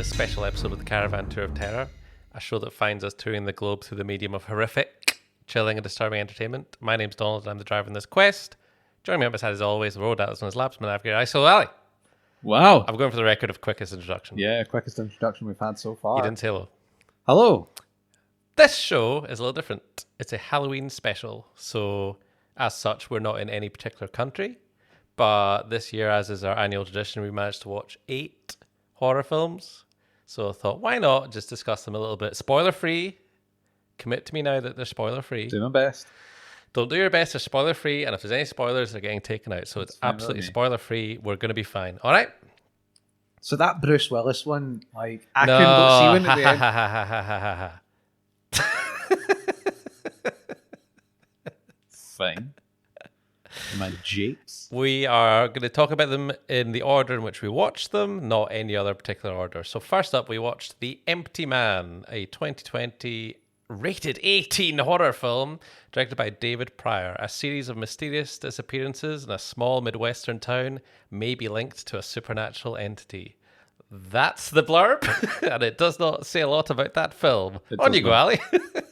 this special episode of the Caravan Tour of Terror, a show that finds us touring the globe through the medium of horrific, chilling and disturbing entertainment. My name's Donald and I'm the driver in this quest. Joining me up beside as always, the road atlas on his laps, my navigator, ISO Ali. Wow. I'm going for the record of quickest introduction. Yeah, quickest introduction we've had so far. You didn't say hello. Hello. This show is a little different. It's a Halloween special, so as such, we're not in any particular country. But this year, as is our annual tradition, we managed to watch 8 horror films. So I thought, why not just discuss them a little bit? Spoiler-free. Commit to me now that they're spoiler-free. Do my best. Don't do your best, they're spoiler-free. And if there's any spoilers, they're getting taken out. So it's absolutely spoiler-free. We're going to be fine. All right? So that Bruce Willis one, like, I No. couldn't see when at the end. Fine. My japes. We are going to talk about them in the order in which we watched them, not any other particular order. So first up, we watched The Empty Man, a 2020 rated 18 horror film directed by David Pryor. A series of mysterious disappearances in a small Midwestern town may be linked to a supernatural entity. That's the blurb, and it does not say a lot about that film. On you go, Ali.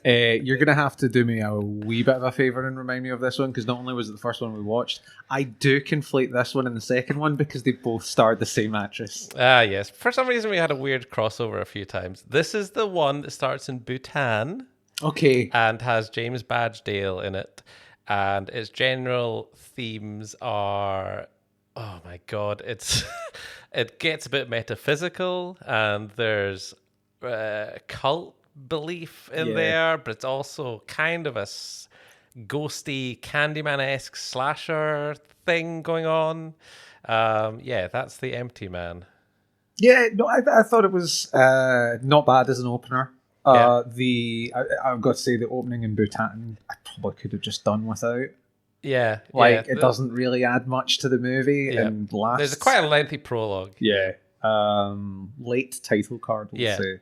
You're going to have to do me a wee bit of a favour and remind me of this one, because not only was it the first one we watched, I do conflate this one and the second one because they both starred the same actress. Ah, yes. For some reason, we had a weird crossover a few times. This is the one that starts in Bhutan. Okay. And has James Badgedale in it. And its general themes are... Oh, my God. It gets a bit metaphysical, and there's cult belief in there, but it's also kind of a ghosty Candyman-esque slasher thing going on. That's The Empty Man. Yeah, no, I thought it was not bad as an opener. I've got to say the opening in Bhutan, I probably could have just done without. Yeah, it doesn't really add much to the movie, and there's quite a lengthy prologue. Yeah, late title card, we'll say.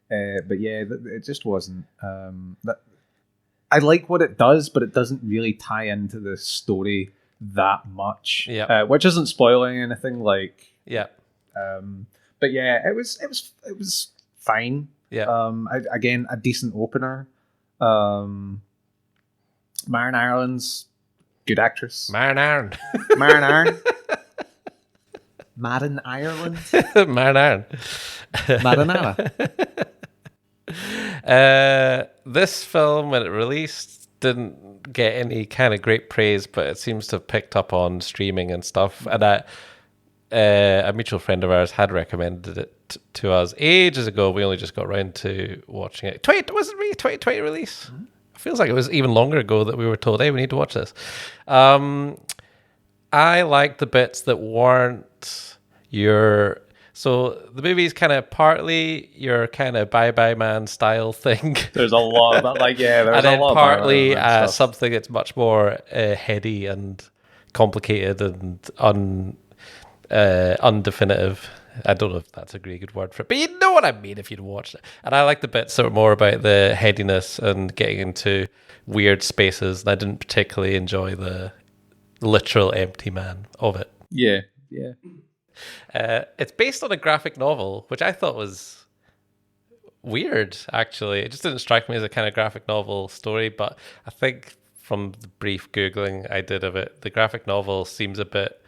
But yeah, it just wasn't. I like what it does, but it doesn't really tie into the story that much. Yeah, which isn't spoiling anything. Like, but yeah, it was fine. Yeah. Again, a decent opener. Maren Ireland's good actress. Maren Ireland. Maren Ireland. Madden Ireland. Maren Ireland. Marinara. This film, when it released, didn't get any kind of great praise, but it seems to have picked up on streaming and stuff. And a mutual friend of ours had recommended it to us ages ago. We only just got around to watching it. Was it really 2020 release? Mm-hmm. It feels like it was even longer ago that we were told, hey, we need to watch this. I liked the bits that weren't your... So the movie's kind of partly your kind of Bye-Bye Man style thing. There's a lot of that. Like, yeah, there's and then a lot partly of something that's much more heady and complicated and undefinitive. I don't know if that's a really good word for it, but you know what I mean if you'd watched it. And I like the bits that are more about the headiness and getting into weird spaces, and I didn't particularly enjoy the literal empty man of it. Yeah. It's based on a graphic novel, which I thought was weird, actually. It just didn't strike me as a kind of graphic novel story, but I think from the brief Googling I did of it, the graphic novel seems a bit...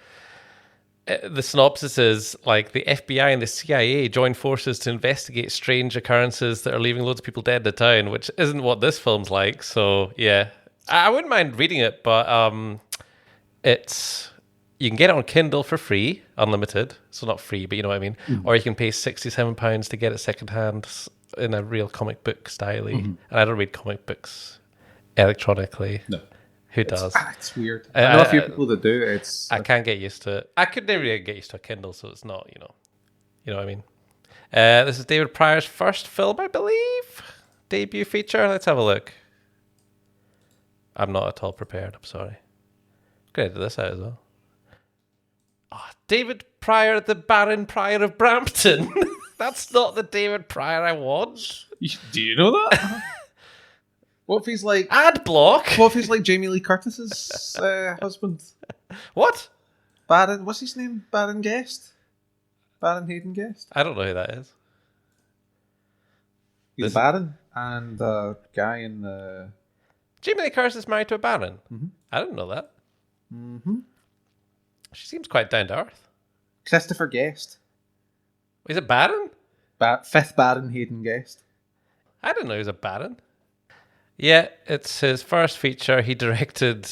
The synopsis is like the FBI and the CIA join forces to investigate strange occurrences that are leaving loads of people dead in the town, which isn't what this film's like. So yeah, I wouldn't mind reading it, but you can get it on Kindle for free, unlimited. So not free, but you know what I mean. Mm-hmm. Or you can pay £67 to get it secondhand in a real comic book style. Mm-hmm. And I don't read comic books electronically. No. Who does? It's weird. I know a few people that do. I can't get used to it. I could never really get used to a Kindle, so it's not, you know what I mean. This is David Pryor's first film, I believe. Debut feature. Let's have a look. I'm not at all prepared. I'm sorry. I'm going to edit this out as well. Oh, David Pryor, the Baron Pryor of Brampton. That's not the David Pryor I want. Do you know that? What if he's like... Ad block? What if he's like Jamie Lee Curtis's husband? What? Baron... What's his name? Baron Guest? Baron Hayden Guest? I don't know who that is. He's a baron and a guy in the... Jamie Lee Curtis is married to a baron. Mm-hmm. I didn't know that. Mm-hmm. She seems quite down to earth. Christopher Guest. He's a baron? Fifth Baron Hayden Guest. I didn't know he was a baron. Yeah, it's his first feature. He directed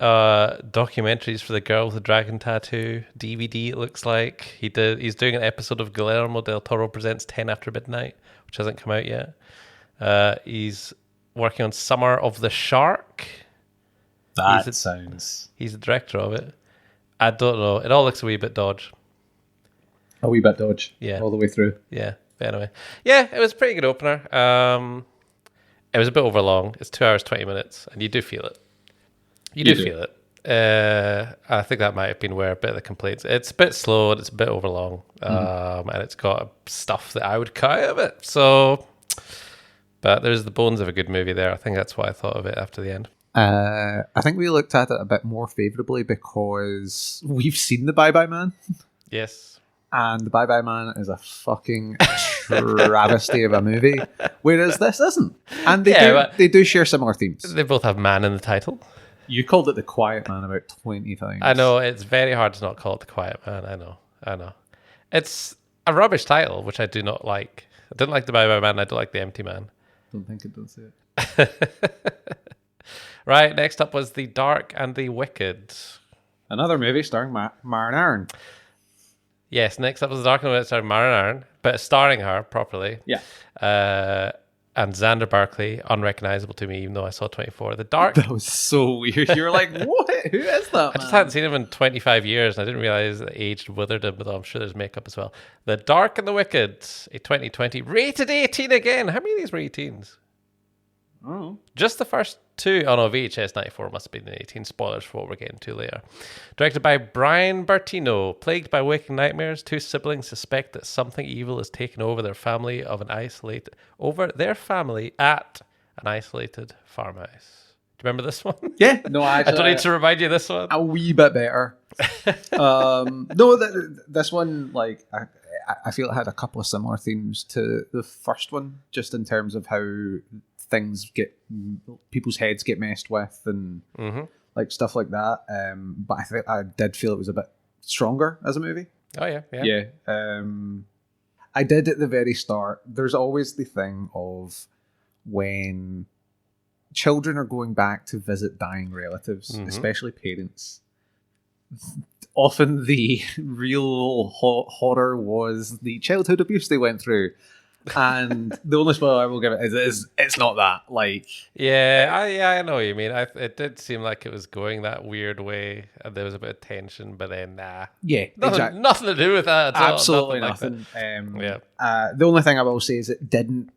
documentaries for The Girl with the Dragon Tattoo DVD, it looks like. He's doing an episode of Guillermo del Toro Presents 10 After Midnight, which hasn't come out yet. He's working on Summer of the Shark. Sounds... He's the director of it. I don't know. It all looks a wee bit dodge. A wee bit dodge. Yeah. All the way through. Yeah. But anyway. Yeah, it was a pretty good opener. It was a bit overlong. It's 2 hours, 20 minutes, and you do feel it. You do feel it. I think that might have been where a bit of the complaints. It's a bit slow and it's a bit overlong, and it's got stuff that I would cut out of it. So, but there's the bones of a good movie there. I think that's what I thought of it after the end. I think we looked at it a bit more favourably because we've seen The Bye Bye Man. Yes. And The Bye Bye Man is a fucking travesty of a movie, whereas this isn't. And they do share similar themes. They both have man in the title. You called it The Quiet Man about 20 times. I know, it's very hard to not call it The Quiet Man. I know. It's a rubbish title, which I do not like. I didn't like The Bye Bye Man, I don't like The Empty Man. Don't think it does it. Right, next up was The Dark and the Wicked. Another movie starring Maren Aaron. Yes, next up was The Dark and the Wicked starring Maren Aaron, but starring her properly. Yeah. And Xander Berkeley, unrecognizable to me, even though I saw 24. The Dark... That was so weird. You were like, what? Who is that, I just hadn't seen him in 25 years, and I didn't realize that age withered him, but I'm sure there's makeup as well. The Dark and the Wicked, a 2020, rated 18 again. How many of these were 18s? Oh. Just the first two. Oh no, VHS 94 must have been 18. Spoilers for what we're getting to later. Directed by Brian Bertino. Plagued by waking nightmares, two siblings suspect that something evil has taken over their family at an isolated farmhouse. Do you remember this one? Yeah. No, I don't need to remind you of this one. A wee bit better. No, this one, like, I feel it had a couple of similar themes to the first one, just in terms of how people's heads get messed with and like stuff like that. But I did feel it was a bit stronger as a movie. Oh yeah. Yeah. I did at the very start. There's always the thing of when children are going back to visit dying relatives, especially parents. Often the real horror was the childhood abuse they went through. And the only spoiler I will give it is it's not that. Like, I know what you mean. It did seem like it was going that weird way, and there was a bit of tension, but then nothing to do with that at all. Absolutely nothing. The only thing I will say is it didn't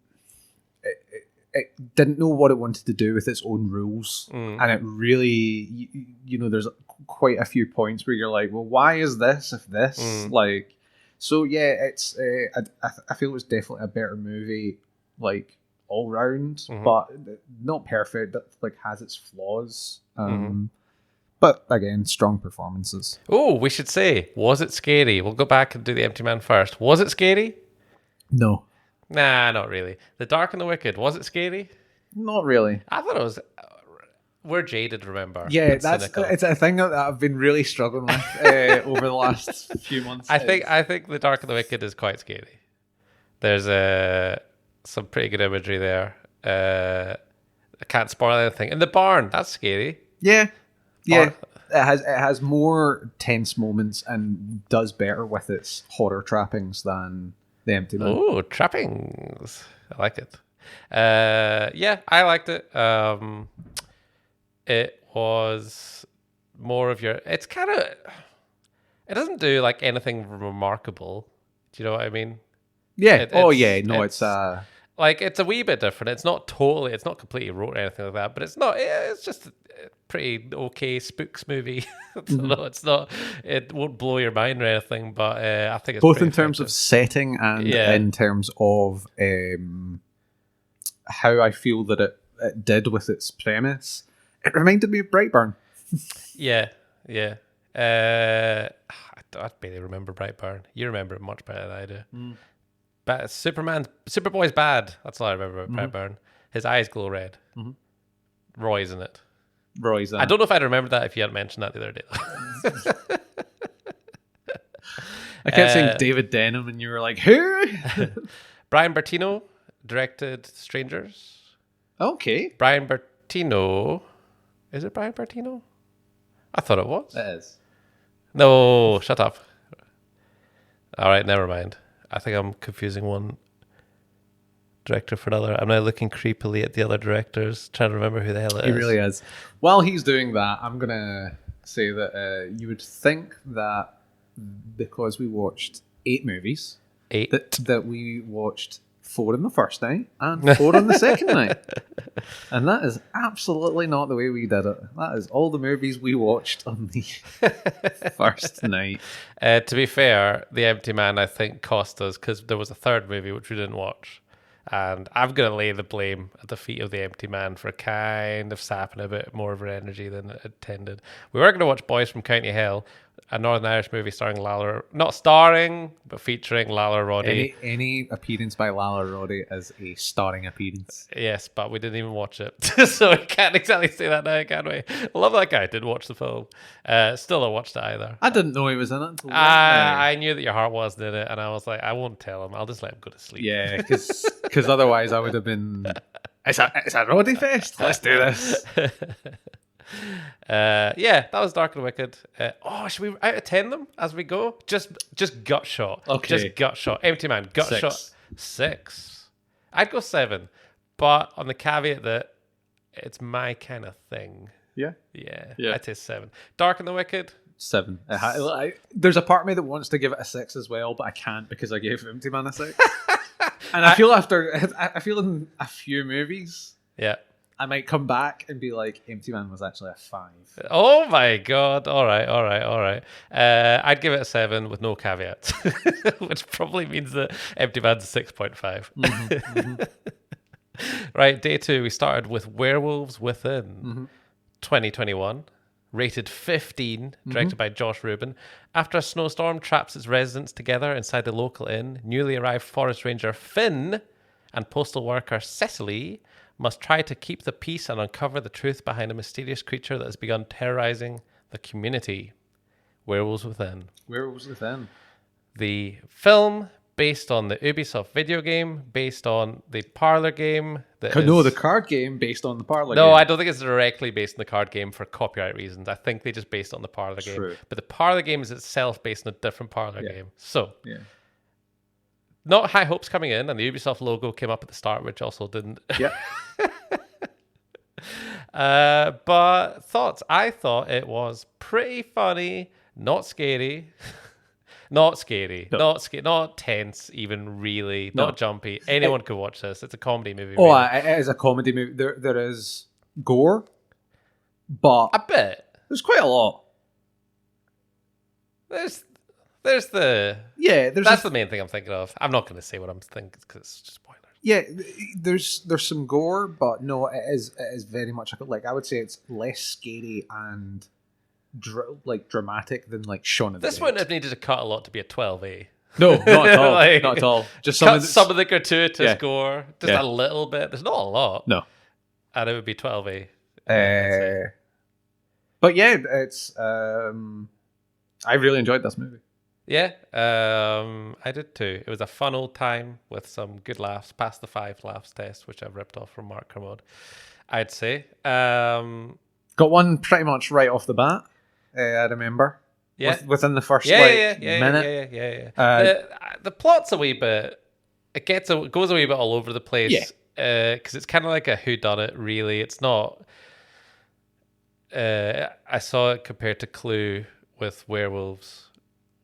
know what it wanted to do with its own rules, and it really, there's quite a few points where you're like, well, why is this if this like. So yeah, it's I feel it's definitely a better movie, like all round, but not perfect. That like has its flaws, but again, strong performances. Oh, we should say, was it scary? We'll go back and do The Empty Man first. Was it scary? No. Nah, not really. The Dark and the Wicked, was it scary? Not really. I thought it was. We're jaded, remember? Yeah, it's a thing that I've been really struggling with over the last few months. I think The Dark and the Wicked is quite scary. There's some pretty good imagery there. I can't spoil anything. In the barn, that's scary. Yeah. It has more tense moments and does better with its horror trappings than The Empty Man. Oh, trappings! I like it. Yeah, I liked it. It was more of your... It's kind of... It doesn't do like anything remarkable. Do you know what I mean? Yeah. It's like it's a wee bit different. It's not completely rote or anything like that, but it's not. It's just a pretty okay spooks movie. It's not. It won't blow your mind or anything, but I think it's both in terms of setting and in terms of how I feel that it did with its premise. It reminded me of Brightburn. Yeah. I barely remember Brightburn. You remember it much better than I do. Superboy's bad. That's all I remember about Brett Byrne. His eyes glow red. Roy's in it. I don't know if I'd remembered that if you hadn't mentioned that the other day. I kept saying David Denham, and you were like, who? Brian Bertino directed Strangers. Okay. Brian Bertino. Is it Brian Bertino? I thought it was. It is. No, shut up. All right, never mind. I think I'm confusing one director for another. I'm now looking creepily at the other directors, trying to remember who the hell it is. He really is. While he's doing that, I'm going to say that you would think that because we watched 8 movies, that we watched 4 on the first night and 4 on the second night. And that is absolutely not the way we did it. That is all the movies we watched on the first night. To be fair, The Empty Man, I think, cost us because there was a third movie which we didn't watch. And I'm going to lay the blame at the feet of The Empty Man for kind of sapping a bit more of her energy than it intended. We were going to watch Boys from County Hell, a Northern Irish movie starring not starring, but featuring Lala Roddy. Any appearance by Lala Roddy is a starring appearance. Yes, but we didn't even watch it. So we can't exactly say that now, can we? I love that guy. Did watch the film. Still don't watch it either. I didn't know he was in it until I knew that your heart wasn't in it, and I was like, I won't tell him. I'll just let him go to sleep. Yeah, because otherwise I would have been... It's a Roddy fest. Let's do this. Yeah, that was Dark and Wicked. Should we out of 10 them as we go? Just gut shot. Okay. Just gut shot. Empty Man, gut 6. shot. 6. I'd go 7, but on the caveat that it's my kind of thing. Yeah. I'd say 7. Dark and the Wicked. 7. There's a part of me that wants to give it a 6 as well, but I can't because I gave Empty Man a 6. And I feel in a few movies, yeah, I might come back and be like, Empty Man was actually a 5. Oh my god! All right. I'd give it a 7 with no caveats, which probably means that Empty Man's a 6.5. Right, day 2, we started with Werewolves Within, 2021. Rated 15, directed by Josh Rubin. After a snowstorm traps its residents together inside the local inn, newly arrived forest ranger Finn and postal worker Cecily must try to keep the peace and uncover the truth behind a mysterious creature that has begun terrorizing the community. Werewolves Within. Werewolves Within. The film based on the Ubisoft video game, based on the parlor game. The card game based on the parlor game. No, I don't think it's directly based on the card game for copyright reasons. I think they just based it on the parlor game. But the parlor game is itself based on a different parlor game. So, not high hopes coming in, and the Ubisoft logo came up at the start, which also didn't. Yeah. But thoughts? I thought it was pretty funny, not scary. Not scary, no. Not tense, even really, not jumpy. Anyone could watch this. It's a comedy movie. Oh, really. It is a comedy movie. There is gore, but a bit. There's quite a lot. There's that's the main thing I'm thinking of. I'm not going to say what I'm thinking because it's just spoilers. Yeah, there's some gore, but no, it is very much like I would say it's less scary and dramatic than like Shaun of the Dead. This wouldn't have needed to cut a lot to be a 12A. No, not at all. Not at all. Just some of the gratuitous gore, just a little bit. There's not a lot. No, and it would be 12A. But yeah, it's. I really enjoyed this movie. Yeah, I did too. It was a fun old time with some good laughs. Past the 5 laughs test, which I've ripped off from Mark Kermode, I'd say. Got one pretty much right off the bat. I remember. Yeah. Within the first minute. Yeah. The plot's a wee bit. It goes a wee bit all over the place. Yeah. Because it's kind of like a whodunit. Really, it's not. I saw it compared to Clue with werewolves,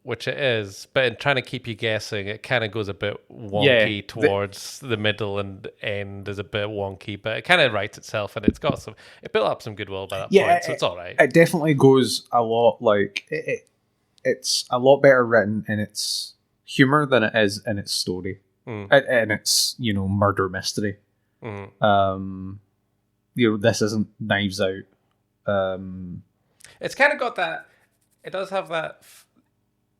which it is, but in trying to keep you guessing, it kind of goes a bit wonky towards the middle and end is a bit wonky, but it kind of writes itself, and it built up some goodwill by that point, so it's all right. It definitely goes a lot like it's a lot better written in its humor than it is in its story, and its murder mystery. This isn't Knives Out. It's kind of got that. It does have that.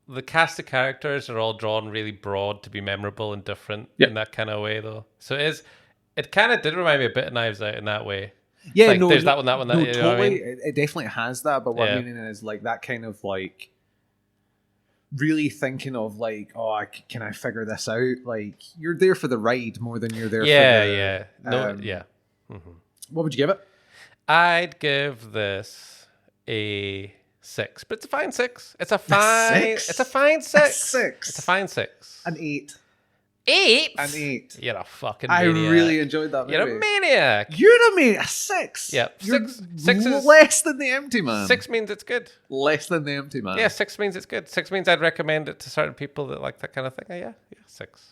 the cast of characters are all drawn really broad to be memorable and different Yep. in that kind of way, though. So it kind of did remind me a bit of Knives Out in that way. Yeah, Like, no, there's that one, you know totally. what I mean? It definitely has that. But what I Yeah. mean is like that kind of like really thinking of like, oh, can I figure this out? Like you're there for the ride more than you're there. Yeah, for the, yeah, no, yeah. What would you give it? I'd give this a 6, but it's a fine 6. It's a fine. Six? It's a fine 6. A 6. It's a fine 6. An 8. 8. An 8. You're a fucking I maniac. really enjoyed that movie. You're a maniac. You're a maniac. A 6. Yep. You're 6 is less than the Empty Man. 6 means it's good. Less than the Empty Man. Yeah, 6 means it's good. 6 means I'd recommend it to certain people that like that kind of thing. Oh, yeah, 6.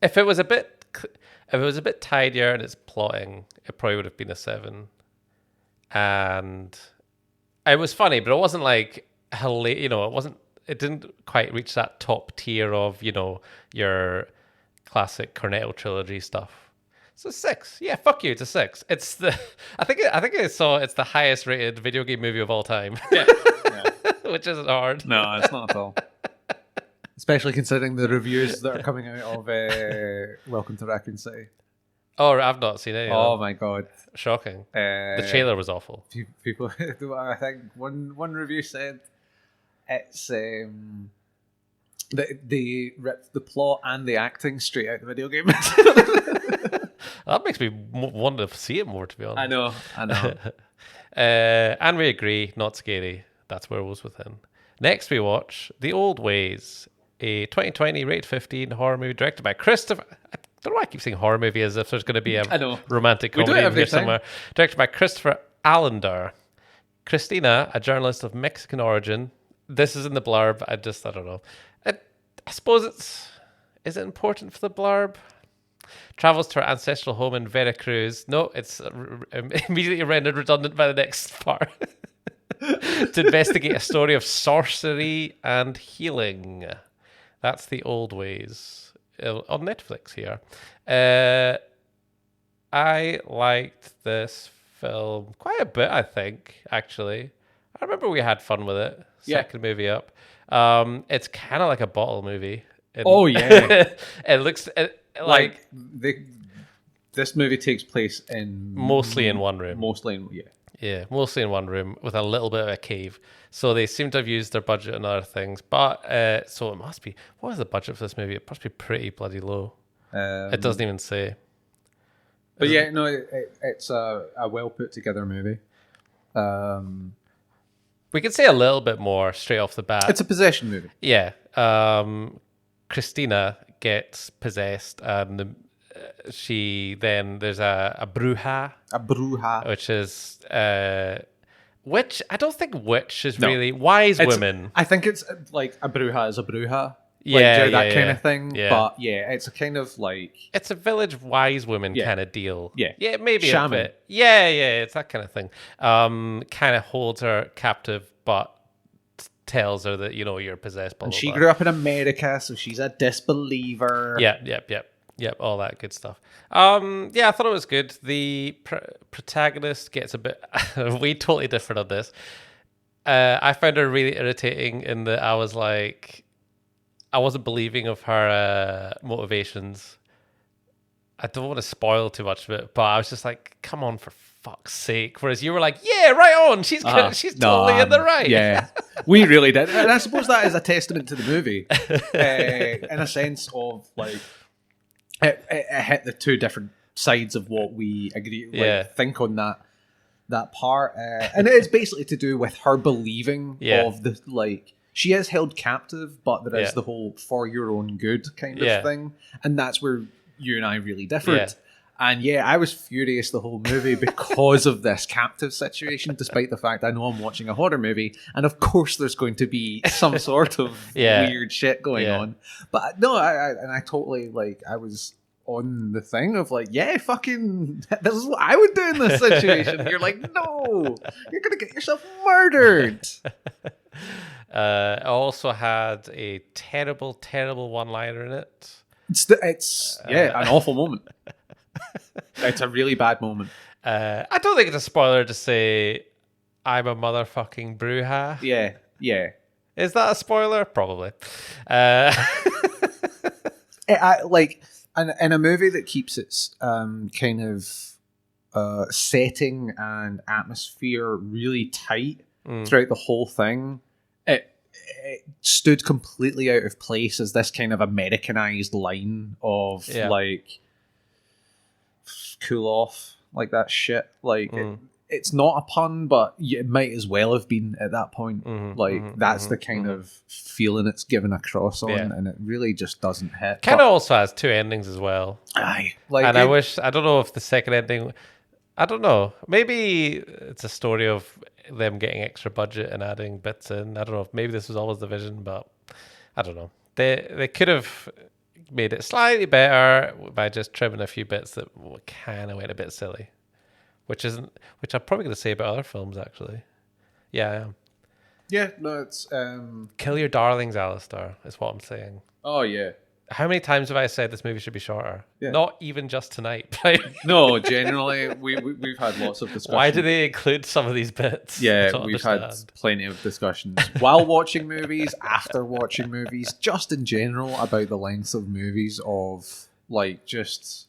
If it was a bit tidier in its plotting, it probably would have been a 7. And it was funny, but it wasn't like hilarious. You know, it didn't quite reach that top tier of, you know, your classic Cornetto trilogy stuff. So 6. Yeah, fuck you. It's a 6. It's I think I saw it's the highest rated video game movie of all time. Yeah. Which isn't hard. No, it's not at all. Especially considering the reviews that are coming out of Welcome to Raccoon City. Oh, I've not seen any of Oh them. my god. Shocking. The trailer was awful. People, I think one review said it's they ripped the plot and the acting straight out of the video game. That makes me want to see it more, to be honest. I know. And we agree, not scary. That's Werewolves Within. Next we watch The Old Ways, a 2020 rated 15 horror movie directed by Christopher... I don't know why I keep saying horror movie as if there's going to be a romantic We do comedy it in every here time. somewhere. Directed by Christopher Allender. Christina, a journalist of Mexican origin. This is in the blurb. I don't know. I suppose is it important for the blurb? Travels to her ancestral home in Veracruz. No, it's immediately rendered redundant by the next part. To investigate a story of sorcery and healing. That's The Old Ways on Netflix here. I liked this film quite a bit, I think, actually. I remember we had fun with it. Second movie up. It's kind of like a bottle movie. Oh, yeah. It looks like this movie takes place in... mostly in one room. Yeah, mostly in one room with a little bit of a cave. So they seem to have used their budget on other things. But, so it must be... What is the budget for this movie? It must be pretty bloody low. It doesn't even say. But yeah, no, it's a well put together movie. We could say a little bit more straight off the bat. It's a possession movie. Yeah. Christina gets possessed, and there's a bruja. A bruja. Which is... which, I don't think witch is really... Wise women. I think it's like a bruja is a bruja. Yeah, that kind of thing. Yeah. But yeah, it's a kind of like... It's a village wise women kind of deal. Yeah. Yeah, maybe Shaman. a bit. Yeah, it's that kind of thing. Kind of holds her captive, but tells her that, you know, you're possessed. Blah, and blah, she blah. grew up in America, so she's a disbeliever. Yep, all that good stuff. I thought it was good. The protagonist gets a bit... we totally different on this. I found her really irritating in that I was like... I wasn't believing of her motivations. I don't want to spoil too much of it, but I was just like, come on, for fuck's sake. Whereas you were like, yeah, right on. She's totally in the right. Yeah, we really did. And I suppose that is a testament to the movie in a sense of like, it hit the two different sides of what we agree, think on that part. And it's basically to do with her believing of the, like, she is held captive, but there is the whole for your own good kind of thing. And that's where you and I really differed. Yeah. And I was furious the whole movie because of this captive situation, despite the fact I know I'm watching a horror movie. And of course there's going to be some sort of weird shit going on. But no, I totally, like, I was on the thing of like, fucking, this is what I would do in this situation. You're like, no, you're going to get yourself murdered. It also had a terrible, terrible one-liner in it. It's an awful moment. It's a really bad moment. I don't think it's a spoiler to say I'm a motherfucking bruja. Yeah. Yeah. Is that a spoiler? Probably. Like, in a movie that keeps its kind of setting and atmosphere really tight throughout the whole thing, it stood completely out of place as this kind of Americanized line of like, cool off, like that shit. Like, it's not a pun, but it might as well have been at that point. That's the kind of feeling it's given across on, and it really just doesn't hit. Kind of also has two endings as well. Aye. And I don't know if the second ending, I don't know. Maybe it's a story of them getting extra budget and adding bits in. I don't know if maybe this was always the vision, but I don't know. They could have made it slightly better by just trimming a few bits that kind of went a bit silly. Which I'm probably going to say about other films, actually. Yeah, I am. Yeah, no, it's... Kill your darlings, Alistair, is what I'm saying. Oh, yeah. How many times have I said this movie should be shorter? Yeah. Not even just tonight. Right? No, generally, we've had lots of discussions. Why do they include some of these bits? Yeah, we've had plenty of discussions while watching movies, after watching movies, just in general about the length of movies of, like, just...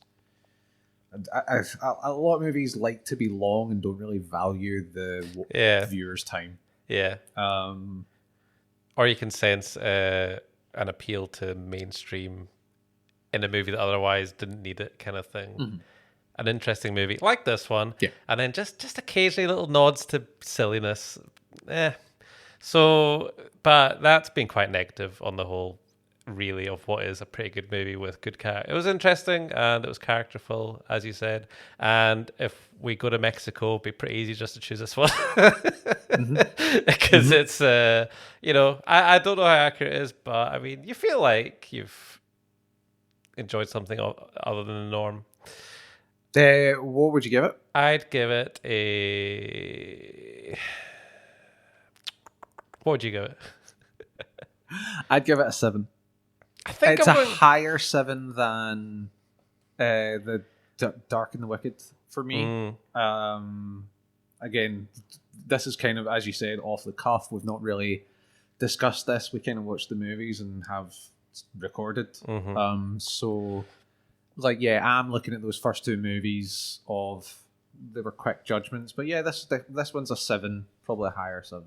A lot of movies like to be long and don't really value the viewer's time. Yeah. Or you can sense an appeal to mainstream in a movie that otherwise didn't need it, kind of thing. An interesting movie like this one, and then just occasionally little nods to silliness. So, but that's been quite negative on the whole. Really, of what is a pretty good movie with good character. It was interesting and it was characterful, as you said. And if we go to Mexico, it'd be pretty easy just to choose this one because it's I don't know how accurate it is, but I mean, you feel like you've enjoyed something other than the norm. What would you give it? I'd give it a. What would you give it? I'd give it a 7. I think it's a higher 7 than the Dark and the Wicked for me. Again, this is kind of, as you said, off the cuff. We've not really discussed this. We kind of watched the movies and have recorded. So, like, yeah, I'm looking at those first two movies they were quick judgments. But yeah, this one's a 7, probably a higher 7.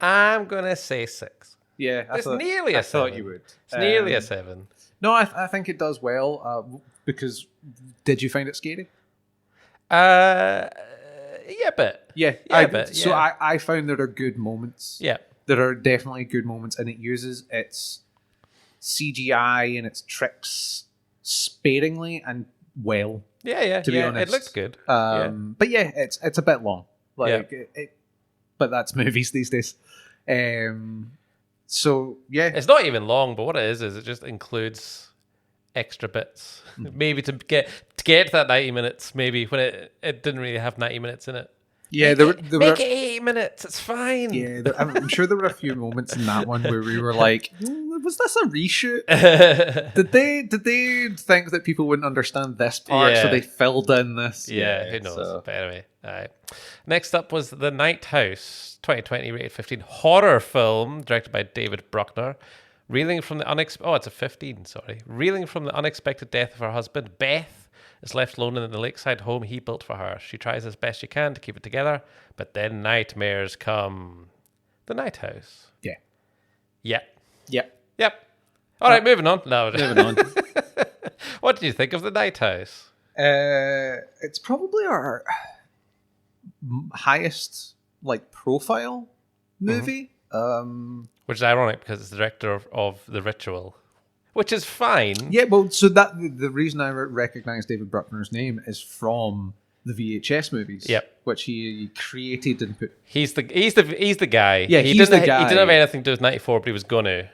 I'm going to say 6. Yeah, it's nearly a 7. I thought you would. It's nearly a 7. No, I think it does well. Because did you find it scary? Yeah, a bit. Yeah, a bit. Yeah. So I found there are good moments. Yeah, there are definitely good moments, and it uses its CGI and its tricks sparingly and well. Yeah. To be honest, it looks good. But yeah, it's a bit long. But that's movies these days. So yeah, it's not even long, but what it is it just includes extra bits, maybe to get to that 90 minutes. Maybe when it didn't really have 90 minutes in it. Yeah, make it 80 minutes. It's fine. Yeah, I'm sure there were a few moments in that one where we were like, "Was this a reshoot? Did they think that people wouldn't understand this part, so they filled in this?" Yeah, who knows? So. But anyway, all right. Next up was The Night House, 2020, rated 15, horror film directed by David Bruckner. Reeling from the it's a 15. Sorry, reeling from the unexpected death of her husband, Beth is left alone in the lakeside home he built for her. She tries as best she can to keep it together, but then nightmares come. The Night House. Yeah. Yep. All right, moving on. No, moving on. What did you think of The Night House? It's probably our highest profile movie. Which is ironic because it's the director of The Ritual. Which is fine. Yeah, well, so that the reason I recognize David Bruckner's name is from the VHS movies, which he created and put. He's the guy. Yeah, he's the guy. He didn't have anything to do with 94, but he was gonna.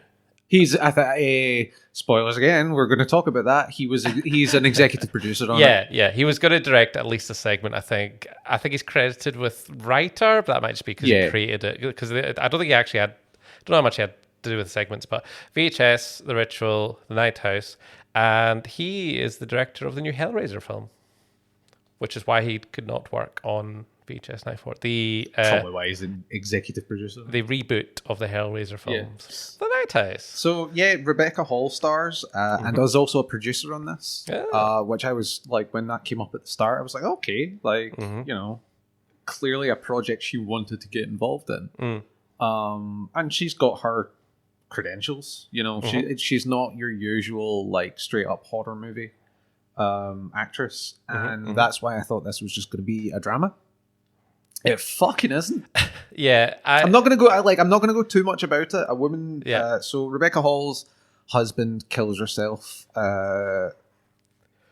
Spoilers again. We're going to talk about that. He's an executive producer on it. Yeah. He was going to direct at least a segment. I think he's credited with writer, but that might just be because he created it. Because I don't think he actually had. Don't know how much he had to do with the segments, but VHS, The Ritual, The Night House, and he is the director of the new Hellraiser film, which is why he could not work on VHS 94. The Probably why he's an executive producer. the reboot of the Hellraiser films. Yes. The Night So yeah, Rebecca Hall stars, and was also a producer on this. Yeah. Which I was like, when that came up at the start, I was like, okay, like you know, clearly a project she wanted to get involved in. And she's got her credentials. You know, she's not your usual like straight up horror movie actress, and that's why I thought this was just going to be a drama. It fucking isn't. Yeah, I'm not gonna go. I'm not gonna go too much about it. A woman. Yeah. So Rebecca Hall's husband kills herself out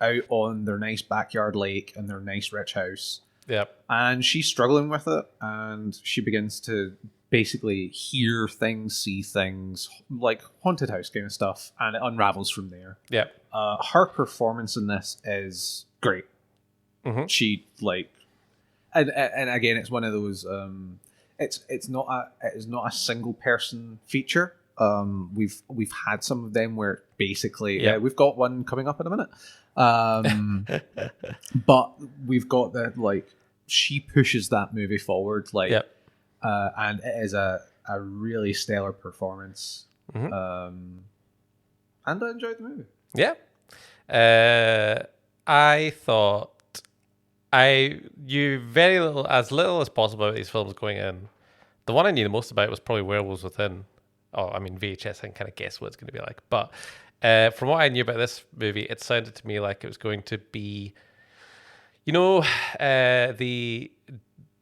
on their nice backyard lake in their nice rich house. Yep. And she's struggling with it, and she begins to basically hear things, see things, like haunted house kind of stuff, and it unravels from there. Yep. Her performance in this is great. She like. And again, it's one of those. It is not a single person feature. We've had some of them where basically we've got one coming up in a minute. But we've got that like she pushes that movie forward like, and it is a really stellar performance. And I enjoyed the movie. Yeah, I thought. I knew as little as possible about these films going in. The one I knew the most about was probably Werewolves Within. Oh, I mean, VHS, I can kind of guess what it's going to be like. But from what I knew about this movie, it sounded to me like it was going to be, you know, the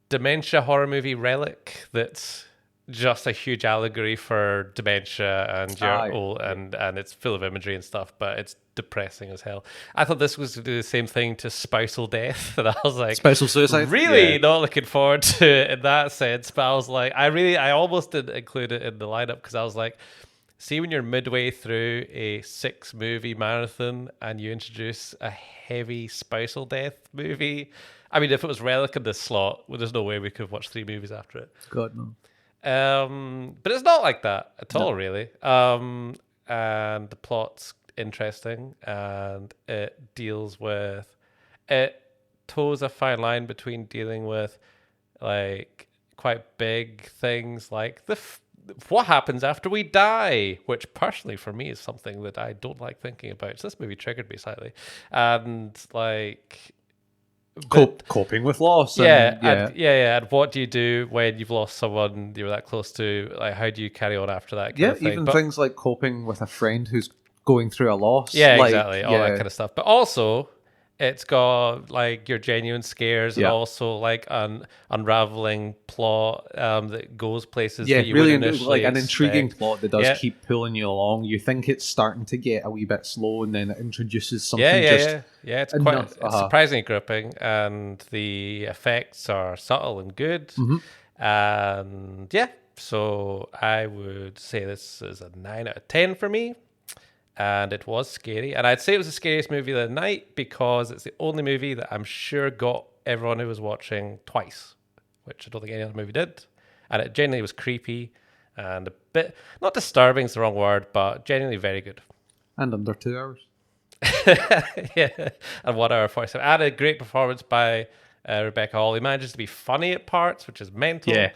dementia horror movie Relic that's just a huge allegory for dementia and you're old and it's full of imagery and stuff, but it's depressing as hell. I thought this was to do the same thing to Spousal Death, and I was like, Spousal Suicide, really not looking forward to it in that sense. But I was like, I almost didn't include it in the lineup because I was like, see, when you're midway through a 6-movie marathon and you introduce a heavy Spousal Death movie. I mean, if it was Relic in this slot, well, there's no way we could have watched 3 movies after it. God no. But it's not like that at all, really. And the plot's interesting, and it toes a fine line between dealing with like quite big things like what happens after we die, which personally for me is something that I don't like thinking about. So this movie triggered me slightly, and like. Coping with loss. And what do you do when you've lost someone you were that close to? Like, how do you carry on after that kind of thing? Even things like coping with a friend who's going through a loss. Yeah, like, exactly. All that kind of stuff. But also, it's got like your genuine scares and also like an unraveling plot that goes places that you really wouldn't initially like an intriguing expect. plot that does keep pulling you along. You think it's starting to get a wee bit slow, and then it introduces something. It's quite it's surprisingly gripping, and the effects are subtle and good. And so I would say this is a 9 out of 10 for me. And it was scary. And I'd say it was the scariest movie of the night because it's the only movie that I'm sure got everyone who was watching twice, which I don't think any other movie did. And it genuinely was creepy and a bit, not disturbing is the wrong word, but genuinely very good. And under 2 hours. And 1 hour 47. And a great performance by Rebecca Hall. He manages to be funny at parts, which is mental. I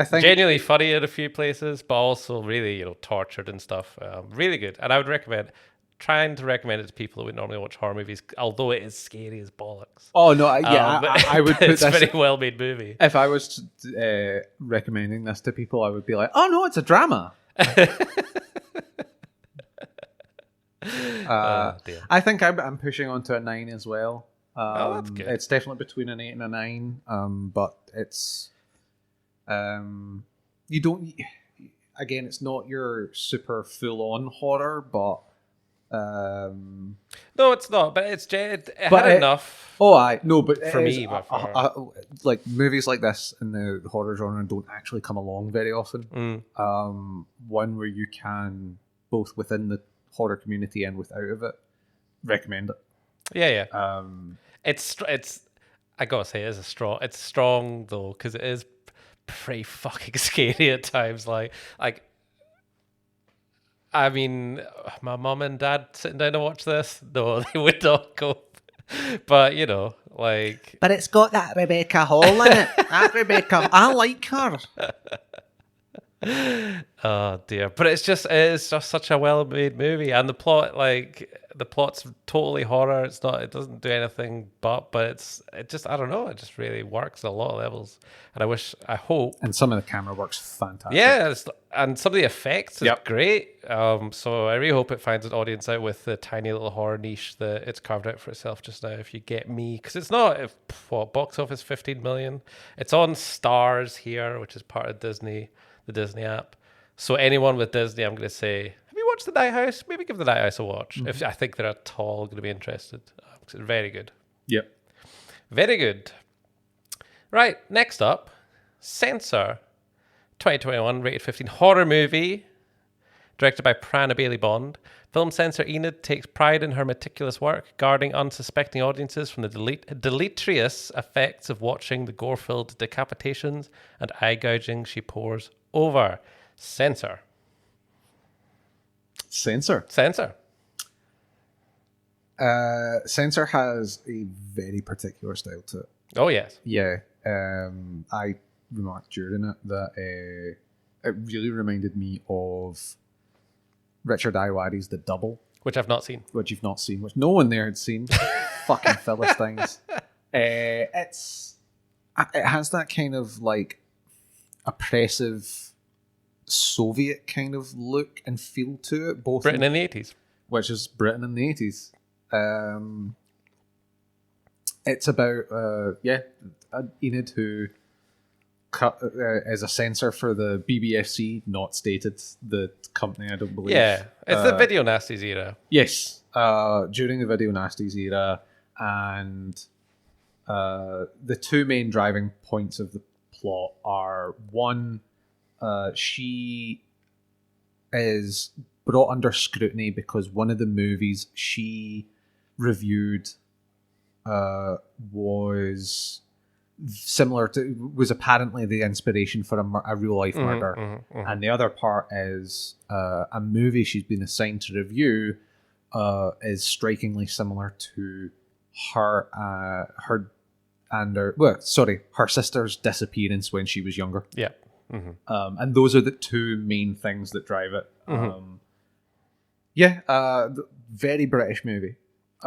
think genuinely funny in a few places, but also really, tortured and stuff. Really good. And I would trying to recommend it to people who would normally watch horror movies, although it is scary as bollocks. Oh no, I would put it's a very well made movie. If I was recommending this to people, I would be like, oh no, it's a drama. I think I'm pushing on to a 9 as well. That's good. It's definitely between an 8 and a 9. But it's you don't. Again, it's not your super full on horror, but no, it's not. But it had enough. Oh, but for me, like movies like this in the horror genre don't actually come along very often. One where you can both within the horror community and without of it recommend it. It's I gotta say it's strong though, because it is pretty fucking scary at times. Like I mean, my mum and dad sitting down to watch this, no, they would not go. But Like, but it's got that Rebecca Hall in it. That Rebecca, I like her. oh dear, but it's just such a well-made movie, and the plot's totally horror. It doesn't do anything but it just, I don't know, it just really works at a lot of levels, and I hope, and some of the camera work's fantastic. Yeah, and some of the effects is great. So I really hope it finds an audience out with the tiny little horror niche that it's carved out for itself just now, if you get me, because it's not box office 15 million. It's on Stars here, which is part of Disney, the Disney app. So anyone with Disney, I'm going to say, have you watched The Night House? Maybe give The Night House a watch. If I think they're at all going to be interested. It's very good. Yep. Very good. Right, next up, Censor, 2021, rated 15 horror movie, directed by Prana Bailey Bond. Film censor Enid takes pride in her meticulous work, guarding unsuspecting audiences from the deleterious effects of watching the gore-filled decapitations and eye gouging she pours over. Censor. Censor has a very particular style to it. Oh, yes. Yeah. I remarked during it that it really reminded me of Richard Ayoade's The Double. Which I've not seen. Which you've not seen, which no one there had seen. Fucking Philistines. It has that kind of like oppressive Soviet kind of look and feel to it. Both Britain in the 80s. Which is Britain in the 80s. It's about Enid who is a censor for the BBFC, not stated the company, I don't believe. Yeah, it's the Video Nasties era. Yes, during the Video Nasties era, and the two main driving points of the plot are, one, she is brought under scrutiny because one of the movies she reviewed was apparently the inspiration for a real life murder, and the other part is a movie she's been assigned to review is strikingly similar to her sister's disappearance when she was younger. Yeah. And those are the two main things that drive it. Very British movie.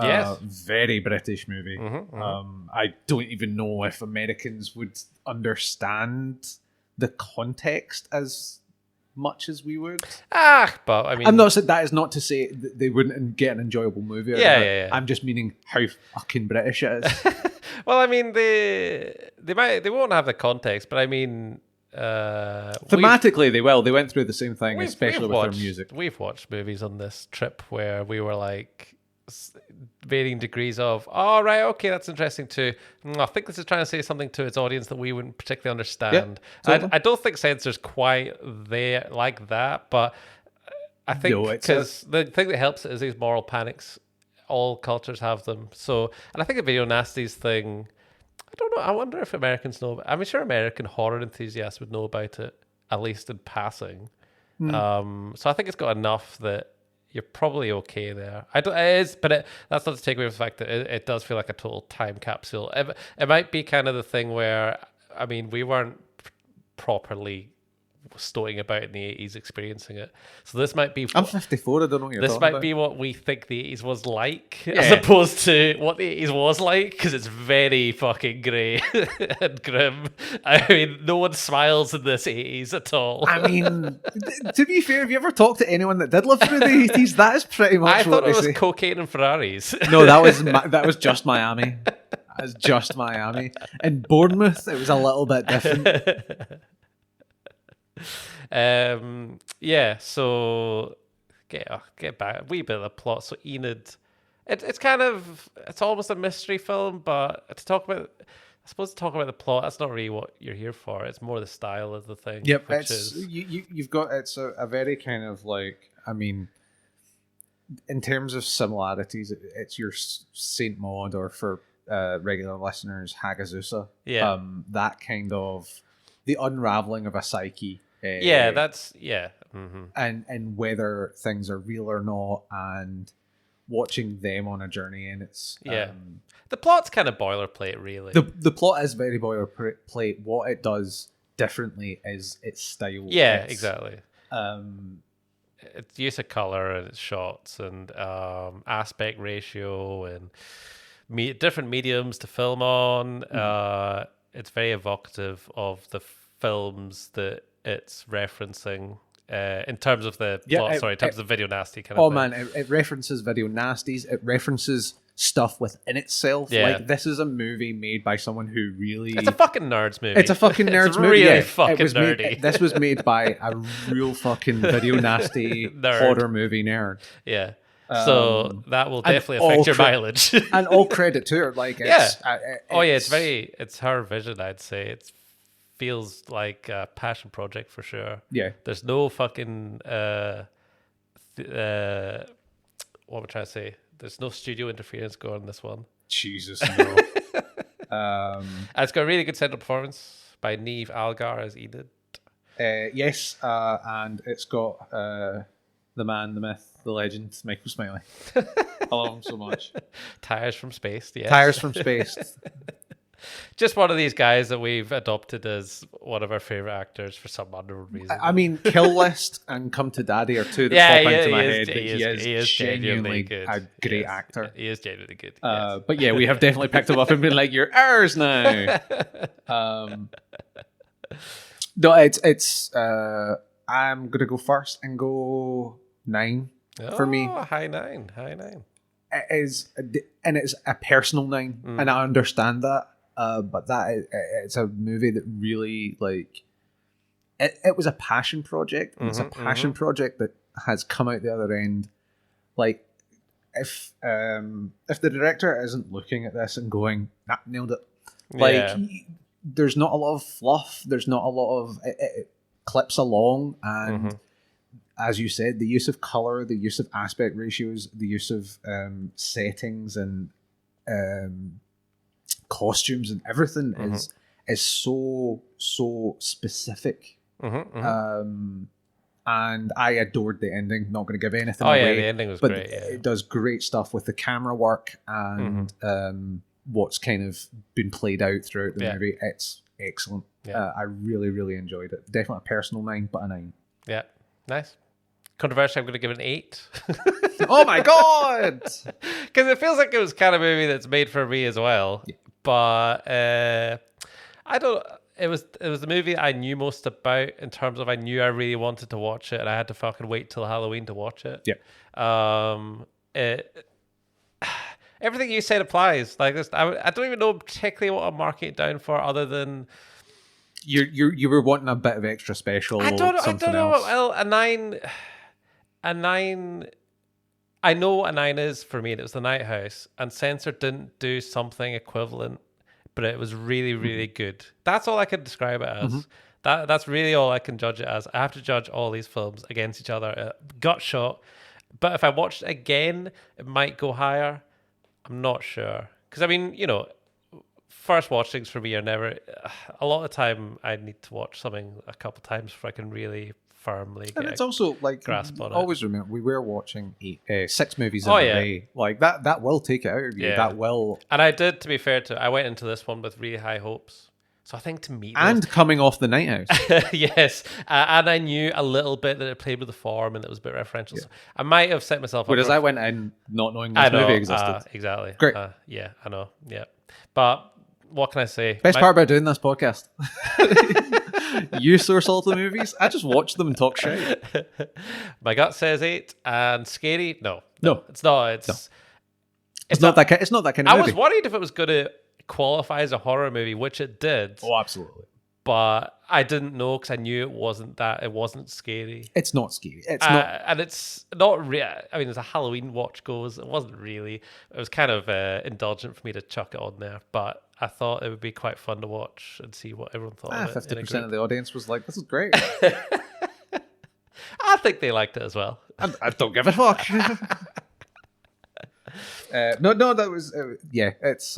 Yes. Very British movie. I don't even know if Americans would understand the context as much as we would. But I mean, I'm not saying that is not to say that they wouldn't get an enjoyable movie. Yeah. I'm just meaning how fucking British it is. Well, I mean, they won't have the context, but I mean, thematically they will. They went through the same thing, especially with their music. We've watched movies on this trip where we were like varying degrees of, oh, right, okay, that's interesting too. I think this is trying to say something to its audience that we wouldn't particularly understand. Yeah, totally. I don't think Censor's quite there like that, but I think because the thing that helps is these moral panics. All cultures have them. So, and I think the Video Nasties thing, I don't know, I wonder if Americans know. I'm sure American horror enthusiasts would know about it, at least in passing. So I think it's got enough that you're probably okay there. That's not to take away from the fact that it does feel like a total time capsule. It might be kind of the thing where, I mean, we weren't properly stowing about in the 80s experiencing it. So this might be... I'm 54, I don't know what you're this talking might about. Be what we think the 80s was like, as opposed to what the 80s was like, because it's very fucking grey and grim. I mean, no one smiles in this 80s at all. I mean, to be fair, have you ever talked to anyone that did live through the 80s? That is pretty much I thought what it was say. Cocaine and Ferraris. No, that was just Miami. That was just Miami. In Bournemouth, it was a little bit different. So get back a wee bit of the plot. So Enid, it's almost a mystery film, but to talk about the plot, that's not really what you're here for. It's more the style of the thing. Yep, you've got it's a very kind of like, I mean, in terms of similarities, it's your Saint Maud, or for regular listeners, Hagazusa. Yeah, that kind of the unraveling of a psyche. Mm-hmm. And whether things are real or not, and watching them on a journey, and it's the plot's kind of boilerplate, really. The plot is very boilerplate. What it does differently is its style. Yeah, exactly. Its use of color and its shots and aspect ratio and different mediums to film on. It's very evocative of the films that it's referencing. In terms of the plot, in terms of video nasty kind of thing. Man, it references video nasties. It references stuff within itself. Yeah. Like, this is a movie made by someone who really... It's a fucking nerds movie. It's a fucking nerds movie. Really yeah, fucking nerdy. This was made by a real fucking video nasty horror movie nerd. Yeah. So that will definitely affect your mileage. And all credit to her. Like, it's her vision, I'd say. It feels like a passion project for sure. Yeah. There's no fucking what am I trying to say? There's no studio interference going on this one. Jesus, no. It's got a really good central performance by Neve Algar as Enid. Yes, and it's got the man, the myth, the legend, Michael Smiley. I love him so much. Tires from Space, yes. Tires from Space. Just one of these guys that we've adopted as one of our favorite actors for some unknown reason. I mean, Kill List and Come to Daddy are two that pop into my head. He is genuinely good. A great actor. He is genuinely good. But yeah, we have definitely picked him up and been like, "You're ours now." No, it's. I'm gonna go first and go 9 for me. High nine. It is, and it's a personal 9, and I understand that. But it's a movie that really, like, it was a passion project. And it's a passion project that has come out the other end. Like, if the director isn't looking at this and going, "Nah, nailed it," like, there's not a lot of fluff. There's not a lot of it clips along, and as you said, the use of color, the use of aspect ratios, the use of settings and costumes and everything is so specific. And I adored the ending. Not going to give anything away. The ending was but great. Yeah. It does great stuff with the camera work and what's kind of been played out throughout the movie. It's excellent. I really, really enjoyed it. Definitely a personal 9, but a 9. Yeah, nice. Controversial, I'm going to give it an 8. Oh my god! Because it feels like it was kind of a movie that's made for me as well. Yeah. But I don't. It was the movie I knew most about in terms of I knew I really wanted to watch it, and I had to fucking wait till Halloween to watch it. Yeah. Everything you said applies. Like this, I don't even know particularly what I'm marking it down for, other than you were wanting a bit of extra special. I don't know. Else. Well, a 9. I know what a 9 is for me, and it was The Night House, and Censor didn't do something equivalent, but it was really, really good. That's all I can describe it as. That's really all I can judge it as. I have to judge all these films against each other. Gut shot. But if I watched it again, it might go higher. I'm not sure. Because, I mean, you know, first watchings for me are never... A lot of the time, I need to watch something a couple times before I can really firmly get and it's also like grasp on always remember we were watching 6 movies in a day. Like that will take it out of you. Yeah. That will. And I did, to be fair to, I went into this one with really high hopes. So I think to me, and coming off The Night House, yes, and I knew a little bit that it played with the form and it was a bit referential. So I might have set myself up. Whereas I went in not knowing this movie existed. Exactly. Great. Yeah, I know. Yeah, but what can I say? Best part about doing this podcast. You source all the movies. I just watch them and talk shit. My gut says 8, and scary. No, it's not. It's not that kind. It's not that kind of movie. I was worried if it was going to qualify as a horror movie, which it did. Oh, absolutely. But I didn't know because I knew it wasn't that. It wasn't scary. It's not scary. It's not, and it's not. I mean, as a Halloween watch goes, it wasn't really. It was kind of indulgent for me to chuck it on there, but I thought it would be quite fun to watch and see what everyone thought of it. 50% of the audience was like, "This is great." I think they liked it as well. I don't give a fuck. No, that was it's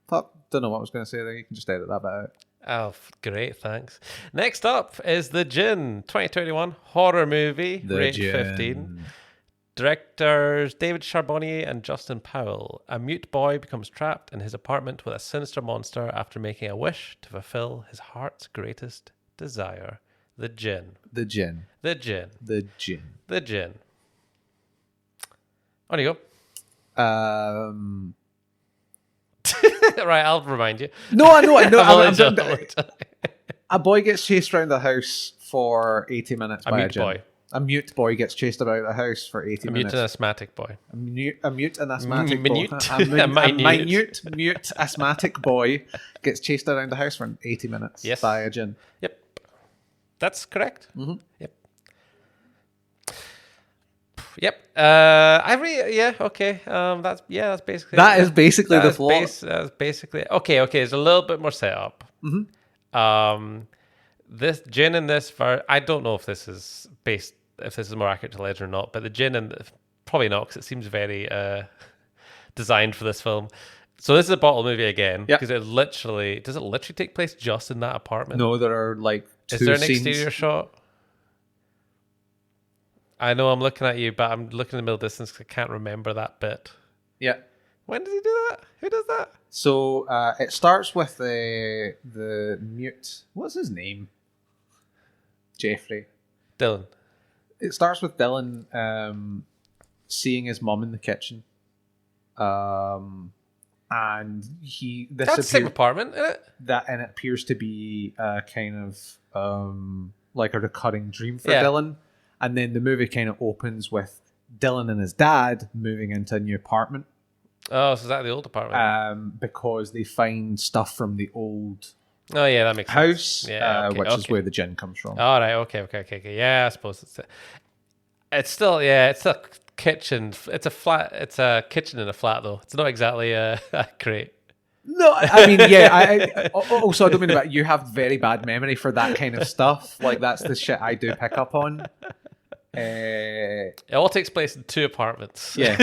fuck. Don't know what I was going to say there. You can just edit that bit out. Oh, great, thanks. Next up is The Djinn, 2021 horror movie, rate 15. Directors David Charbonnier and Justin Powell. A mute boy becomes trapped in his apartment with a sinister monster after making a wish to fulfill his heart's greatest desire. The Djinn. The Djinn. The Djinn. The Djinn. The Djinn. On you go. Right, I'll remind you. No, I know. I'm A boy gets chased around the house for 80 minutes by a mute Djinn. boy. A mute boy gets chased about the house for 80 A minutes. mute and asthmatic boy. A mute and asthmatic Minute. boy. A minute. Mute asthmatic boy gets chased around the house for 80 minutes by a Djinn. Yep. That's correct. Mm-hmm. Yep. Yep. Okay. That's basically That is basically the plot. That's basically okay. There's a little bit more setup. Mm-hmm. This Djinn in this I don't know if this is more accurate to legend or not, but the Djinn probably not, because it seems very designed for this film. So this is a bottle movie again, because does it literally take place just in that apartment? No, there are like two Is there an scenes. exterior shot? I know I'm looking at you, but I'm looking in the middle distance because I can't remember that bit. Yeah. When does he do that? Who does that? So it starts with the mute. What's his name? Jeffrey. Dylan. It starts with Dylan seeing his mum in the kitchen. And that's the same apartment, isn't it? And it appears to be kind of like a recurring dream for Dylan. And then the movie kind of opens with Dylan and his dad moving into a new apartment. Oh, so is that the old apartment? Because they find stuff from the old that makes house, sense. Yeah, which is where the Djinn comes from. All right, okay. Yeah, I suppose it's still it's a kitchen. It's a kitchen in a flat though. It's not exactly great. No, I mean, I also I don't mean about you have very bad memory for that kind of stuff. Like that's the shit I do pick up on. It all takes place in two apartments. Yeah.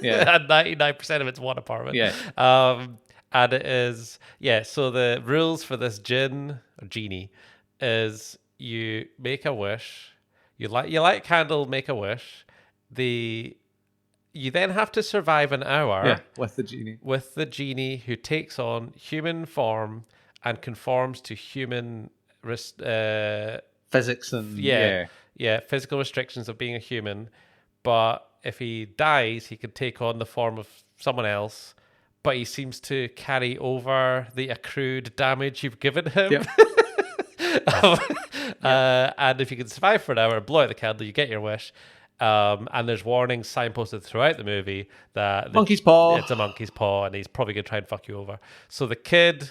And 99% of it's one apartment. Yeah. And it is so the rules for this Djinn or genie is you make a wish, you light a candle, make a wish. You then have to survive an hour with the genie who takes on human form and conforms to human physics and physical restrictions of being a human. But if he dies, he can take on the form of someone else, but he seems to carry over the accrued damage you've given him. Yep. And if you can survive for an hour and blow out the candle, you get your wish. And there's warnings signposted throughout the movie that monkey's paw. It's a monkey's paw, and he's probably going to try and fuck you over. So the kid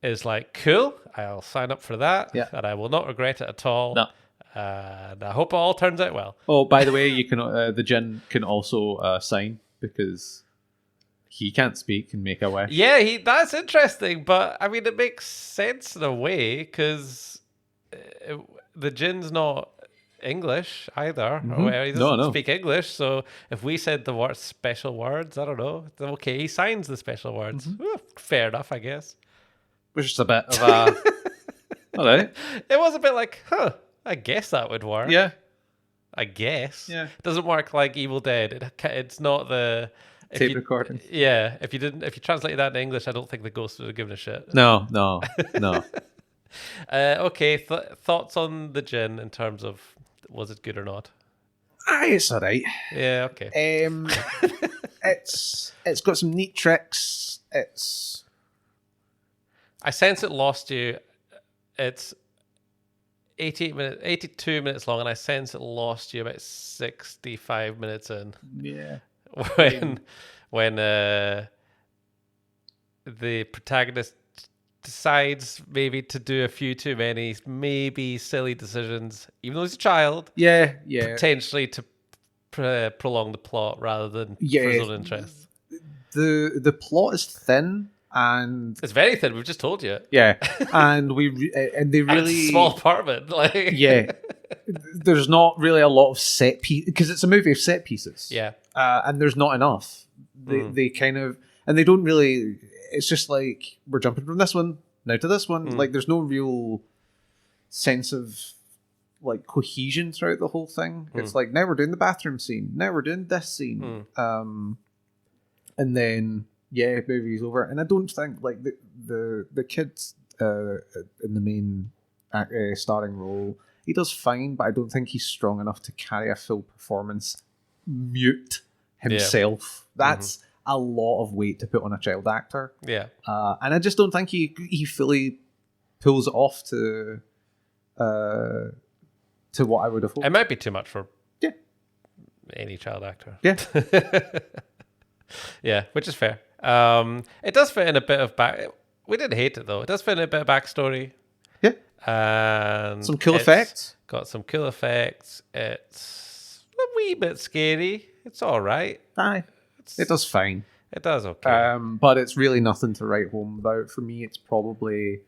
is like, cool, I'll sign up for that, and I will not regret it at all. No. And I hope it all turns out well. Oh, by the way, you can the Djinn can also sign because he can't speak and make a wish. Yeah, that's interesting, but I mean, it makes sense in a way because the Djinn's not English either. Mm-hmm. He doesn't speak English, so if we said the word special words, I don't know. Okay, he signs the special words. Mm-hmm. Fair enough, I guess. Which is a bit of a... All right. It was a bit like, I guess that would work. Yeah. I guess. Yeah. It doesn't work like Evil Dead. It's not the... tape recording. Yeah. If you translated that in English, I don't think the ghost would have given a shit. No. Okay, thoughts on the Djinn in terms of was it good or not? It's all right. Yeah, okay. It's got some neat tricks. I sense it lost you. It's 82 minutes long, and I sense it lost you about 65 minutes in. Yeah. When the protagonist decides maybe to do a few too many maybe silly decisions, even though he's a child. Yeah. Potentially to prolong the plot rather than for his own interests. The plot is thin. And it's very thin. We've just told you. Yeah, and they really it's a small apartment. Like there's not really a lot of set piece because it's a movie of set pieces. Yeah, and there's not enough. They kind of and they don't really. It's just like we're jumping from this one now to this one. Like there's no real sense of like cohesion throughout the whole thing. It's like, now we're doing the bathroom scene, now we're doing this scene, and then movie's over. And I don't think like the kids in the main starring role, he does fine, but I don't think he's strong enough to carry a full performance mute himself. That's a lot of weight to put on a child actor. Yeah. And I just don't think he fully pulls it off to what I would have hoped. It might be too much for any child actor. Yeah. Yeah, which is fair. It does fit in a bit of back. We didn't hate it though. It does fit in a bit of backstory. Yeah. And some cool effects. Got some cool effects. It's a wee bit scary. It's all right. Aye. It does fine. It does okay. But it's really nothing to write home about. For me, it's probably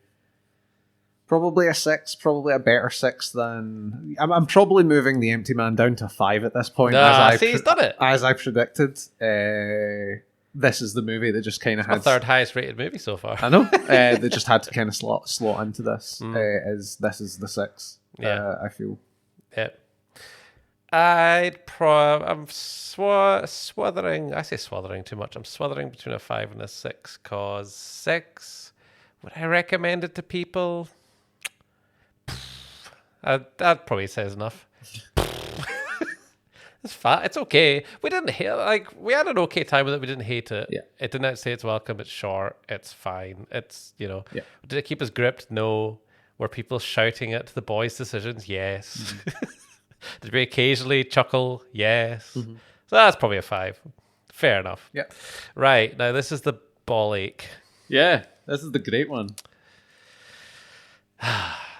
a 6, probably a better 6 than... I'm probably moving The Empty Man down to a 5 at this point. He's done it. As I predicted. This is the movie that just kind of had... the third highest rated movie so far. I know. They just had to kind of slot into this. This is the 6, I feel. Yeah. I'm swathering. I say swathering too much. I'm swathering between a 5 and a 6, because 6, would I recommend it to people? That probably says enough. It's fat. It's okay. We didn't hate. We had an okay time with it. We didn't hate it. Yeah. It didn't outstay its welcome. It's short. It's fine. It's Yeah. Did it keep us gripped? No. Were people shouting at the boys' decisions? Yes. Did we occasionally chuckle? Yes. So that's probably a 5. Fair enough. Yeah. Right. Now this is the ball ache. Yeah. This is the great one.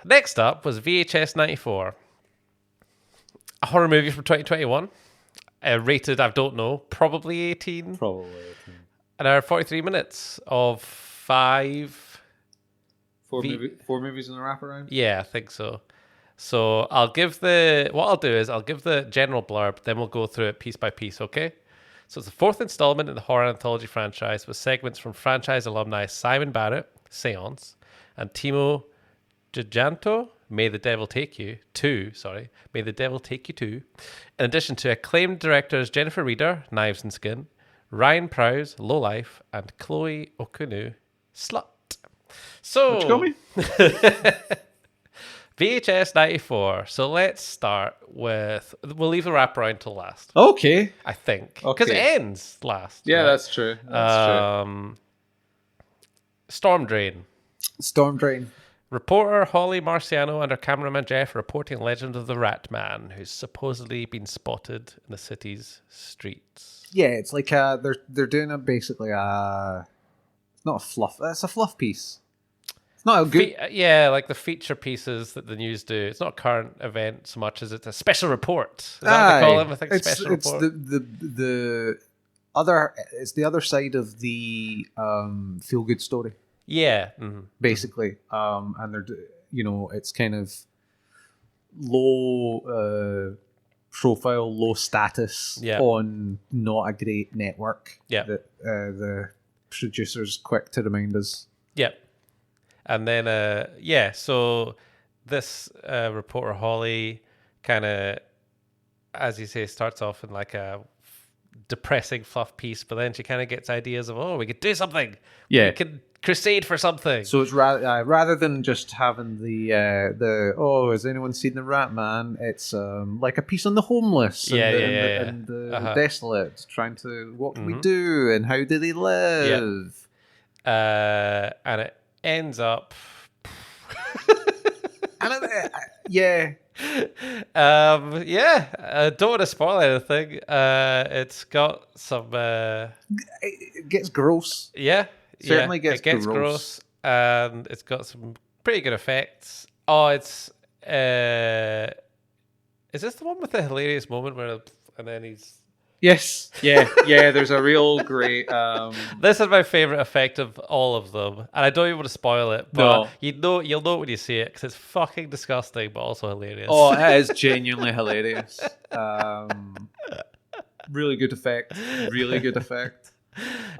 Next up was VHS 94. A horror movie from 2021. Rated, I don't know, probably 18. Probably 18. An hour 43 minutes of 5. 4 movies in a wraparound? Yeah, I think so. So what I'll do is I'll give the general blurb, then we'll go through it piece by piece, okay? So it's the 4th installment in the horror anthology franchise, with segments from franchise alumni Simon Barrett, Seance, and Timo Giganto, May the Devil Take You 2, May the Devil Take You 2, in addition to acclaimed directors Jennifer Reeder, Knives and Skin, Ryan Prowse, Low Life, and Chloe Okunu, Slut. So, VHS 94. So let's start with, we'll leave the wraparound till last. Okay. I think. Because it ends last. Yeah, right? That's true. Storm Drain. Reporter Holly Marciano and her cameraman Jeff reporting legend of the Rat Man, who's supposedly been spotted in the city's streets. Yeah, it's like they're doing basically it's not a fluff. It's a fluff piece. It's not a good. Like the feature pieces that the news do. It's not a current event so much as it's a special report. Is that what they call them? I think special report. It's the other side of the feel good story. Yeah, basically, and they're it's kind of low profile, low status on not a great network. Yeah, that the producer's quick to remind us. Yep, and then so this reporter Holly kind of, as you say, starts off in like a depressing fluff piece, but then she kind of gets ideas of, we could do something. Yeah, we could crusade for something. So it's rather than just having the has anyone seen the Rat Man? It's like a piece on the homeless and the desolate, trying to, what can we do and how do they live? And it ends up I don't want to spoil anything. It's got some it gets gross. Certainly gets gross, and it's got some pretty good effects. Is this the one with the hilarious moment where, and then he's... Yes, yeah. There's a real great. This is my favorite effect of all of them, and I don't even want to spoil it. But you'll know when you see it, because it's fucking disgusting, but also hilarious. Oh, it is genuinely hilarious. Really good effect.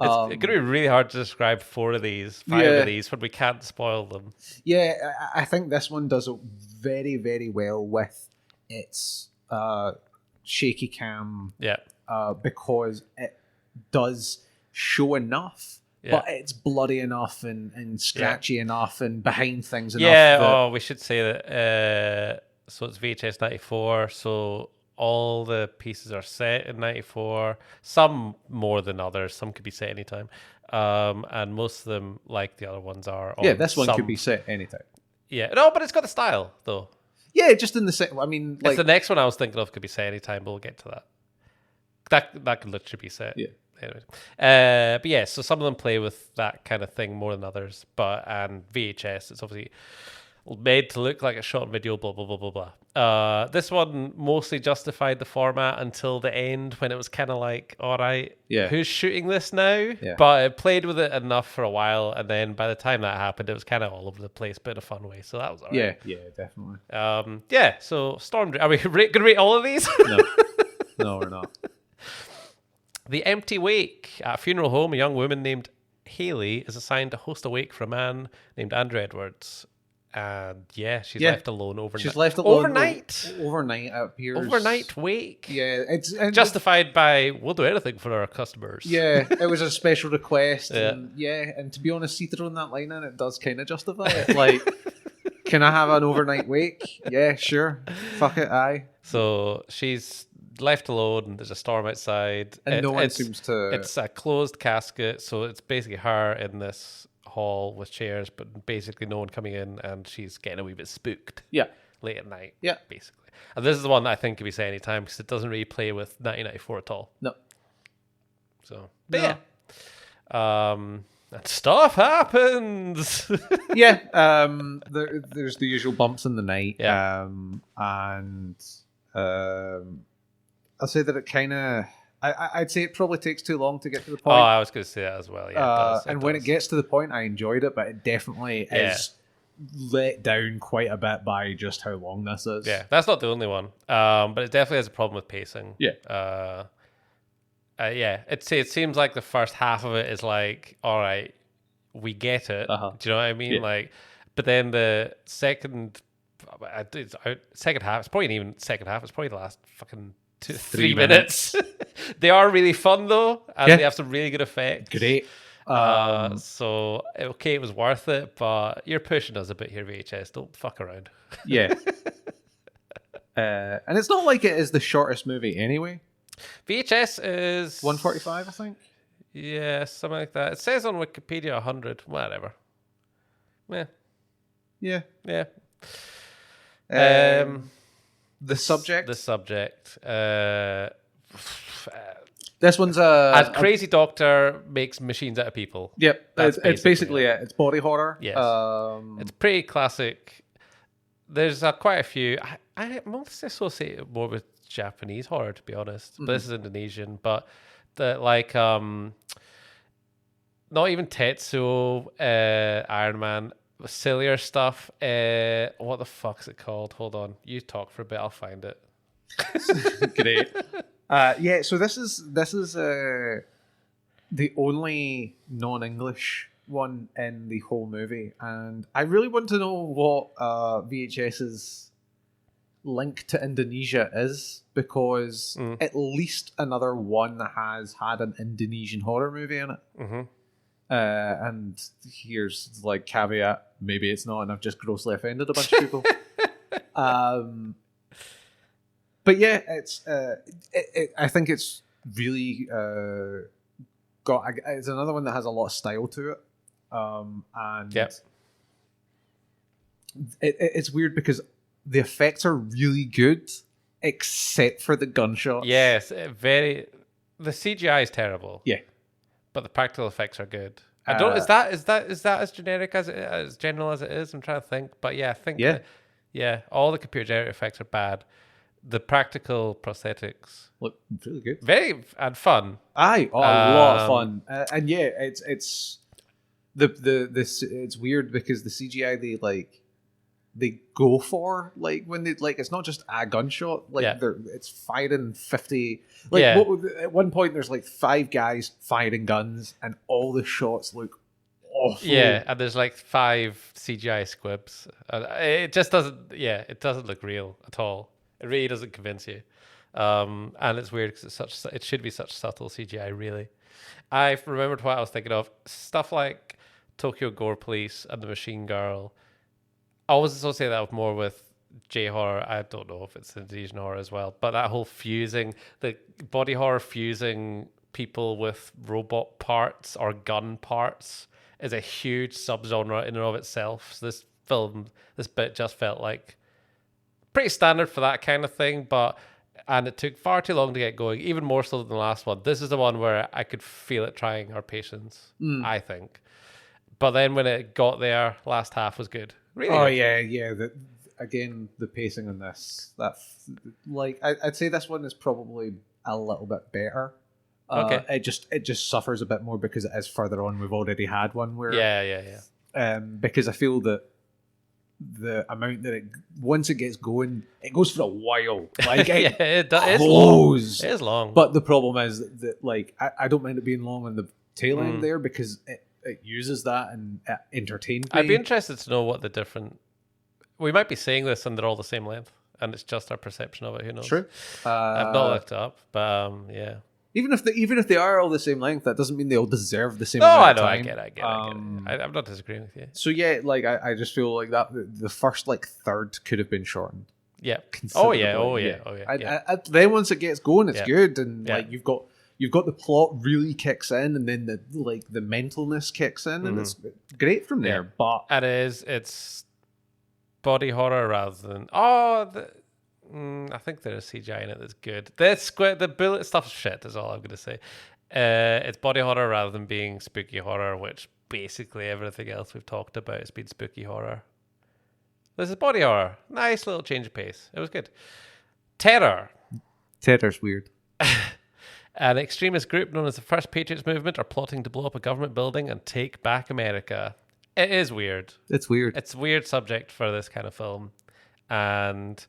It's going to be really hard to describe 5 of these when we can't spoil them. Yeah, I think this one does it very, very well with its shaky cam. Yeah. Because it does show enough, but it's bloody enough and scratchy enough and behind things enough. Yeah, we should say that. So it's VHS 94, so all the pieces are set in 94, some more than others, some could be set anytime. And most of them, like the other ones, are on this one could be set anytime. Yeah, no, but it's got the style, though. Yeah, just in the same. I mean, like it's the next one I was thinking of could be set anytime, but we'll get to that. That could literally be set. Yeah. Anyways. But yeah, so some of them play with that kind of thing more than others. And VHS, it's obviously made to look like a shot on video, blah, blah, blah, blah, blah. This one mostly justified the format until the end when it was kind of like, all right, who's shooting this now? Yeah. But it played with it enough for a while, and then by the time that happened, it was kind of all over the place, but in a fun way, so that was all right. Yeah, definitely. So Storm... Are we going to rate all of these? No, we're not. The Empty Wake. At a funeral home, a young woman named Haley is assigned to host a wake for a man named Andrew Edwards. And she's left alone overnight. She's left alone overnight. Overnight, it appears. Overnight wake. Yeah, it's justified by we'll do anything for our customers. Yeah, it was a special request. And to be honest, see throwing that line in, it does kind of justify it. Like, can I have an overnight wake? Yeah, sure. Fuck it, aye. So she's left alone. There's a storm outside, and no one seems to. It's a closed casket, so it's basically her in this hall with chairs, but basically no one coming in, and she's getting a wee bit spooked. Yeah, late at night. Yeah, basically. And this is the one that I think could be set anytime because it doesn't really play with 1994 at all. No. So, but and stuff happens. There's the usual bumps in the night. Yeah. And I'll say that it kind of. I'd say it probably takes too long to get to the point. Oh, I was going to say that as well. Yeah, when it gets to the point, I enjoyed it, but it definitely is let down quite a bit by just how long this is. Yeah, that's not the only one. But it definitely has a problem with pacing. Yeah. It seems like the first half of it is like, all right, we get it. Uh-huh. Do you know what I mean? Yeah. Like, but then the second half, it's probably even second half. It's probably the last fucking 3 minutes. They are really fun though, and they have some really good effects. Great. So it was worth it, but you're pushing us a bit here, VHS. Don't fuck around. Yeah. And it's not like it is the shortest movie anyway. VHS is 145, I think. Yeah, something like that. It says on Wikipedia 100. Whatever. Yeah. The subject. This one's a crazy doctor makes machines out of people. Yep, it's basically it. It's body horror. Yes, it's pretty classic. There's quite a few. I mostly associate it more with Japanese horror, to be honest. But this is Indonesian. But not even Tetsuo, Iron Man. Sillier stuff. What the fuck's it called? Hold on. You talk for a bit. I'll find it. Great. So this is the only non-English one in the whole movie, and I really want to know what VHS's link to Indonesia is, because at least another one has had an Indonesian horror movie in it. Mm-hmm. And here's like caveat: maybe it's not, and I've just grossly offended a bunch of people. But yeah, it's. I think it's really it's another one that has a lot of style to it, and it's weird because the effects are really good, except for the gunshots. Yes, the CGI is terrible. Yeah. But the practical effects are good. I don't. Is that as generic as general as it is? I'm trying to think, but yeah, I think. Yeah. All the computer generated effects are bad. The practical prosthetics look really good, very and fun. A lot of fun, and yeah, it's it's weird because the CGI they go for when they it's not just a gunshot, it's firing 50 at one point there's 5 guys firing guns and all the shots look awful. Yeah, and there's like 5 CGI squibs. And it just doesn't. Yeah, it doesn't look real at all. It really doesn't convince you. And it's weird because it should be such subtle CGI. Really, I remembered what I was thinking of. Stuff like Tokyo Gore Police and the Machine Girl. I always associate that more with J horror. I don't know if it's Indonesian horror as well, but that whole fusing, the body horror fusing people with robot parts or gun parts is a huge subgenre in and of itself. So this bit just felt like pretty standard for that kind of thing, and it took far too long to get going, even more so than the last one. This is the one where I could feel it trying our patience, I think. But then when it got there, last half was good. Really good. Yeah. Again, the pacing on this, I'd say this one is probably a little bit better. Okay. It just suffers a bit more because it is further on. We've already had one where because I feel that the amount that once it gets going, it goes for a while. Like it does. It is long. But the problem is that like I don't mind it being long on the tail end there because it uses that and it entertains me. I'd be interested to know what the different. We might be saying this and they're all the same length, and it's just our perception of it. Who knows? True. I've not looked it up, but yeah. Even if they are all the same length, that doesn't mean they all deserve the same. No, I amount know. of I time. get it. I'm not disagreeing with you. So yeah, like I just feel like that the first like third could have been shortened. Yeah. considerably. Then once it gets going, it's good, and like you've got the plot really kicks in, and then the mentalness kicks in, and it's great from there. But it's body horror rather than I think there's CGI in it that's good. The bullet stuff's shit is all I'm going to say. It's body horror rather than being spooky horror, which basically everything else we've talked about has been spooky horror. This is body horror. Nice little change of pace. It was good. Terror's weird. An extremist group known as the First Patriots Movement are plotting to blow up a government building and take back America. It is weird. It's weird. It's a weird subject for this kind of film. And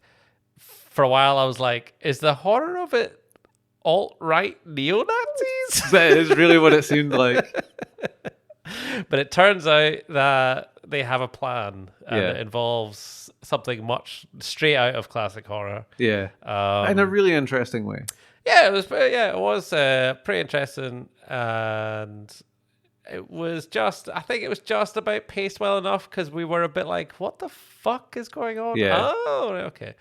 for a while I was like, is the horror of it alt-right neo-Nazis? That is really what it seemed like. But it turns out that they have a plan, and it involves something much straight out of classic horror. Yeah, in a really interesting way. Yeah, it was pretty interesting, and it was I think it was just about paced well enough because we were a bit like, what the fuck is going on? Yeah. Oh, okay.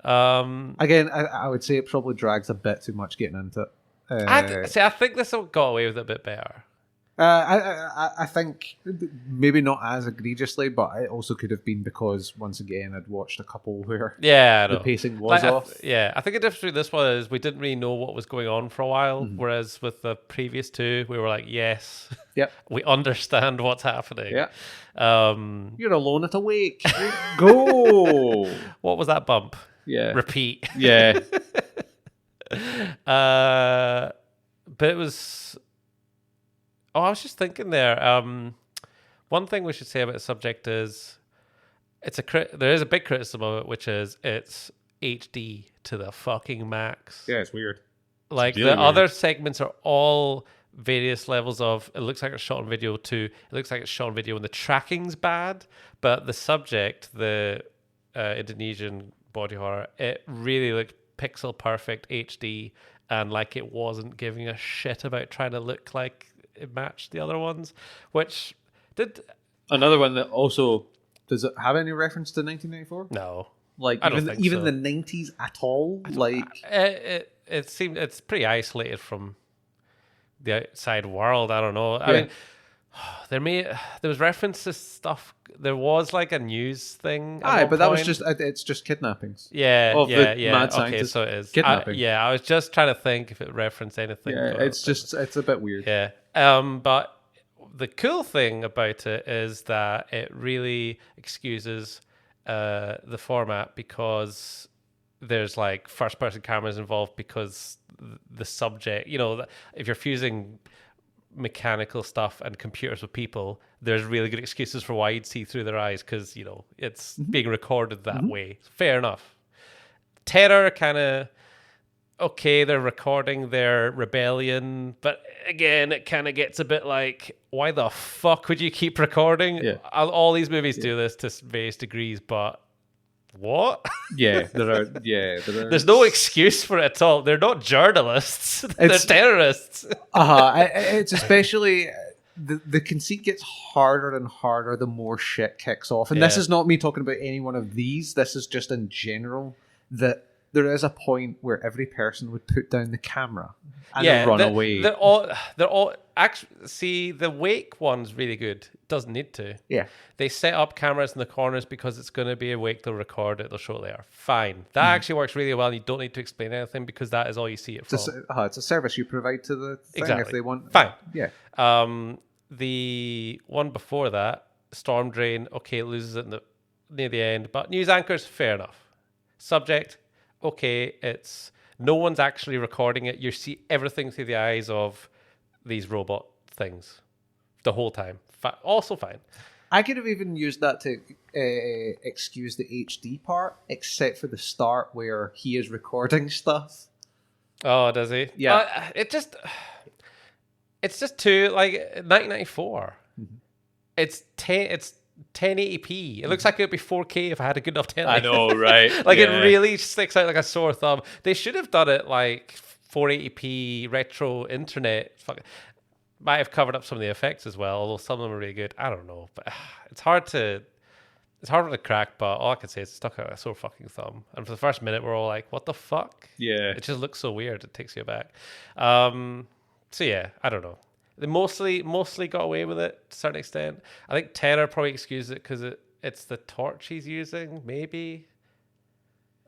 Again, I would say it probably drags a bit too much getting into it. I think this one got away with it a bit better. I think maybe not as egregiously, but it also could have been because once again I'd watched a couple where the pacing was off. I think the difference between this one is we didn't really know what was going on for a while, whereas with the previous two we were like, yes, we understand what's happening. Yeah, you're alone at a wake. Go. What was that bump? Yeah. Repeat. Yeah. But it was. Oh, I was just thinking there. One thing we should say about the subject is there is a big criticism of it, which is it's HD to the fucking max. Yeah, it's weird. Like really the weird. other segments are all various levels of. It looks like it's shot on video too. It looks like it's shot on video, and the tracking's bad. But the subject, the Indonesian body horror, it really looked pixel perfect HD, and like it wasn't giving a shit about trying to look like it matched the other ones, which did another one that also does it have any reference to 1994? No, like I don't think even so. the 90s at all. Like it seemed it's pretty isolated from the outside world. I don't know. I mean, there was reference to stuff. There was like a news thing. But that was it's just kidnappings. Yeah. Mad okay, scientist so it is kidnapping. I was just trying to think if it referenced anything. Yeah, it's a bit weird. Yeah. But the cool thing about it is that it really excuses the format because there's like first person cameras involved because the subject, if you're fusing mechanical stuff and computers with people, there's really good excuses for why you'd see through their eyes because it's being recorded that way. Fair enough. Terror kind of okay, they're recording their rebellion, but again, it kind of gets a bit like, why the fuck would you keep recording? Yeah. All these movies do this to various degrees, but what? Yeah, there are. Yeah, there are. There's no excuse for it at all. They're not journalists. They're terrorists. It's especially the conceit gets harder and harder the more shit kicks off. And this is not me talking about any one of these. This is just in general that there is a point where every person would put down the camera and run away. They're all actually. See, the wake one's really good. Doesn't need to. Yeah, they set up cameras in the corners because it's going to be a wake. They'll record it. They'll show it later. Fine. That actually works really well. You don't need to explain anything because that is all you see it for. It's a service you provide to the thing if they want. Fine. Yeah. The one before that, Storm Drain. Okay, it loses it near the end, but news anchors, fair enough. Subject. Okay, it's no one's actually recording it. You see everything through the eyes of these robot things the whole time. Also fine. I could have even used that to excuse the HD part, except for the start where he is recording stuff. Oh, does he? Yeah. It's just too like 1994. Mm-hmm. It's 1080p. It looks like it would be 4K if I had a good enough telly. I know, right? Like it really sticks out like a sore thumb. They should have done it like 480p retro internet. Might have covered up some of the effects as well, although some of them are really good. I don't know, but it's hard to crack. But all I can say is it stuck out like a sore fucking thumb. And for the first minute, we're all like, "What the fuck?" Yeah, it just looks so weird. It takes you aback. So yeah, I don't know. They mostly got away with it to a certain extent. I think Tanner probably excused it because it's the torch he's using. Maybe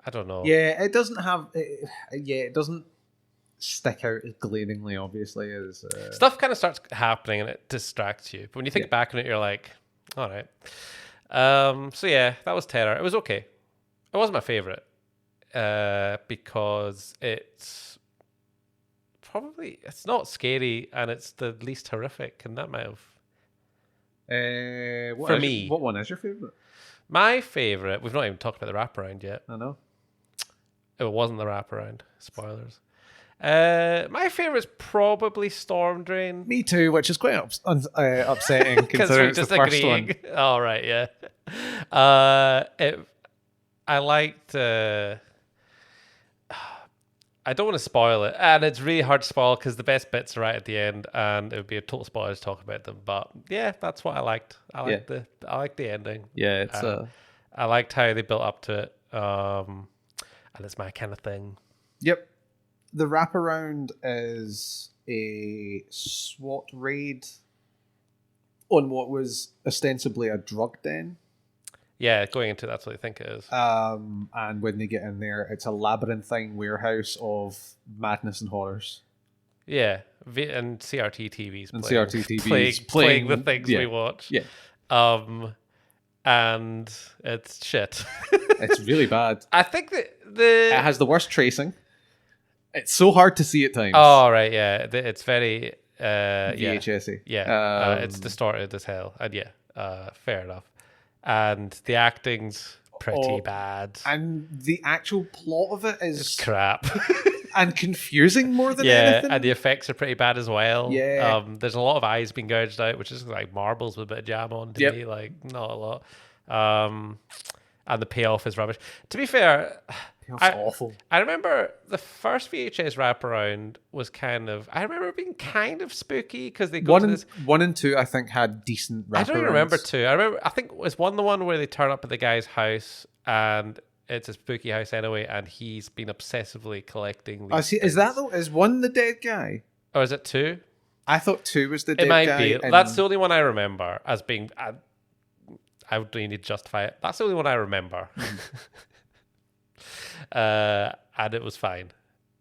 I don't know. Yeah, it doesn't have. It doesn't stick out as glaringly, obviously, as stuff kind of starts happening and it distracts you. But when you think back on it, you're like, all right. So yeah, that was Terror. It was okay. It wasn't my favorite because it's not scary and it's the least horrific, and that might have for me. What one is your favorite? My favorite. We've not even talked about the wraparound yet. I know. It wasn't the wraparound. Spoilers. My favorite's probably Storm Drain. Me too, which is quite upsetting considering it's the first one. Oh, right, yeah. I liked. I don't want to spoil it, and it's really hard to spoil because the best bits are right at the end, and it would be a total spoiler to talk about them. But yeah, that's what I liked. I liked the ending. Yeah, I liked how they built up to it, and it's my kind of thing. Yep. The wraparound is a SWAT raid on what was ostensibly a drug den. Yeah, going into that's what I think it is. And when they get in there, it's a labyrinthine warehouse of madness and horrors. Yeah, and CRT TVs. And CRT TVs playing the things we watch. Yeah. And it's shit. It's really bad. I think that it has the worst tracing. It's so hard to see at times. Oh, right, yeah. It's very... VHS-y. Yeah, it's distorted as hell. And fair enough. And the acting's pretty bad. And the actual plot of it is... It's crap. And confusing more than anything. And the effects are pretty bad as well. Yeah. There's a lot of eyes being gouged out, which is like marbles with a bit of jam on to me. Like, not a lot. And the payoff is rubbish. To be fair... awful. I remember the first VHS wraparound was I remember it being kind of spooky because they go to this... 1 and 2, I think, had decent wraparounds. I don't even remember 2. I think it was the one where they turn up at the guy's house and it's a spooky house anyway, and he's been obsessively collecting these is 1 the dead guy? Or is it 2? I thought 2 was the dead guy. It might be. That's the only one I remember as being... I would need to justify it. That's the only one I remember. And it was fine,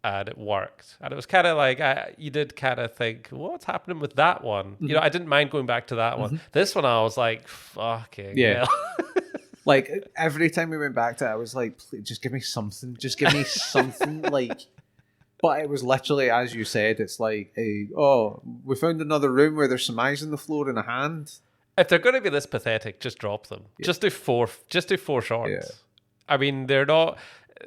and it worked, and it was kind of like you did kind of think, what's happening with that one? Mm-hmm. You know, I didn't mind going back to that one. This one I was like, fucking hell. Like every time we went back to it, I was like, please, just give me something, like. But it was literally, as you said, it's like we found another room where there's some eyes on the floor and a hand. If they're going to be this pathetic, just drop them. Just do 4 shorts. I mean, they're not...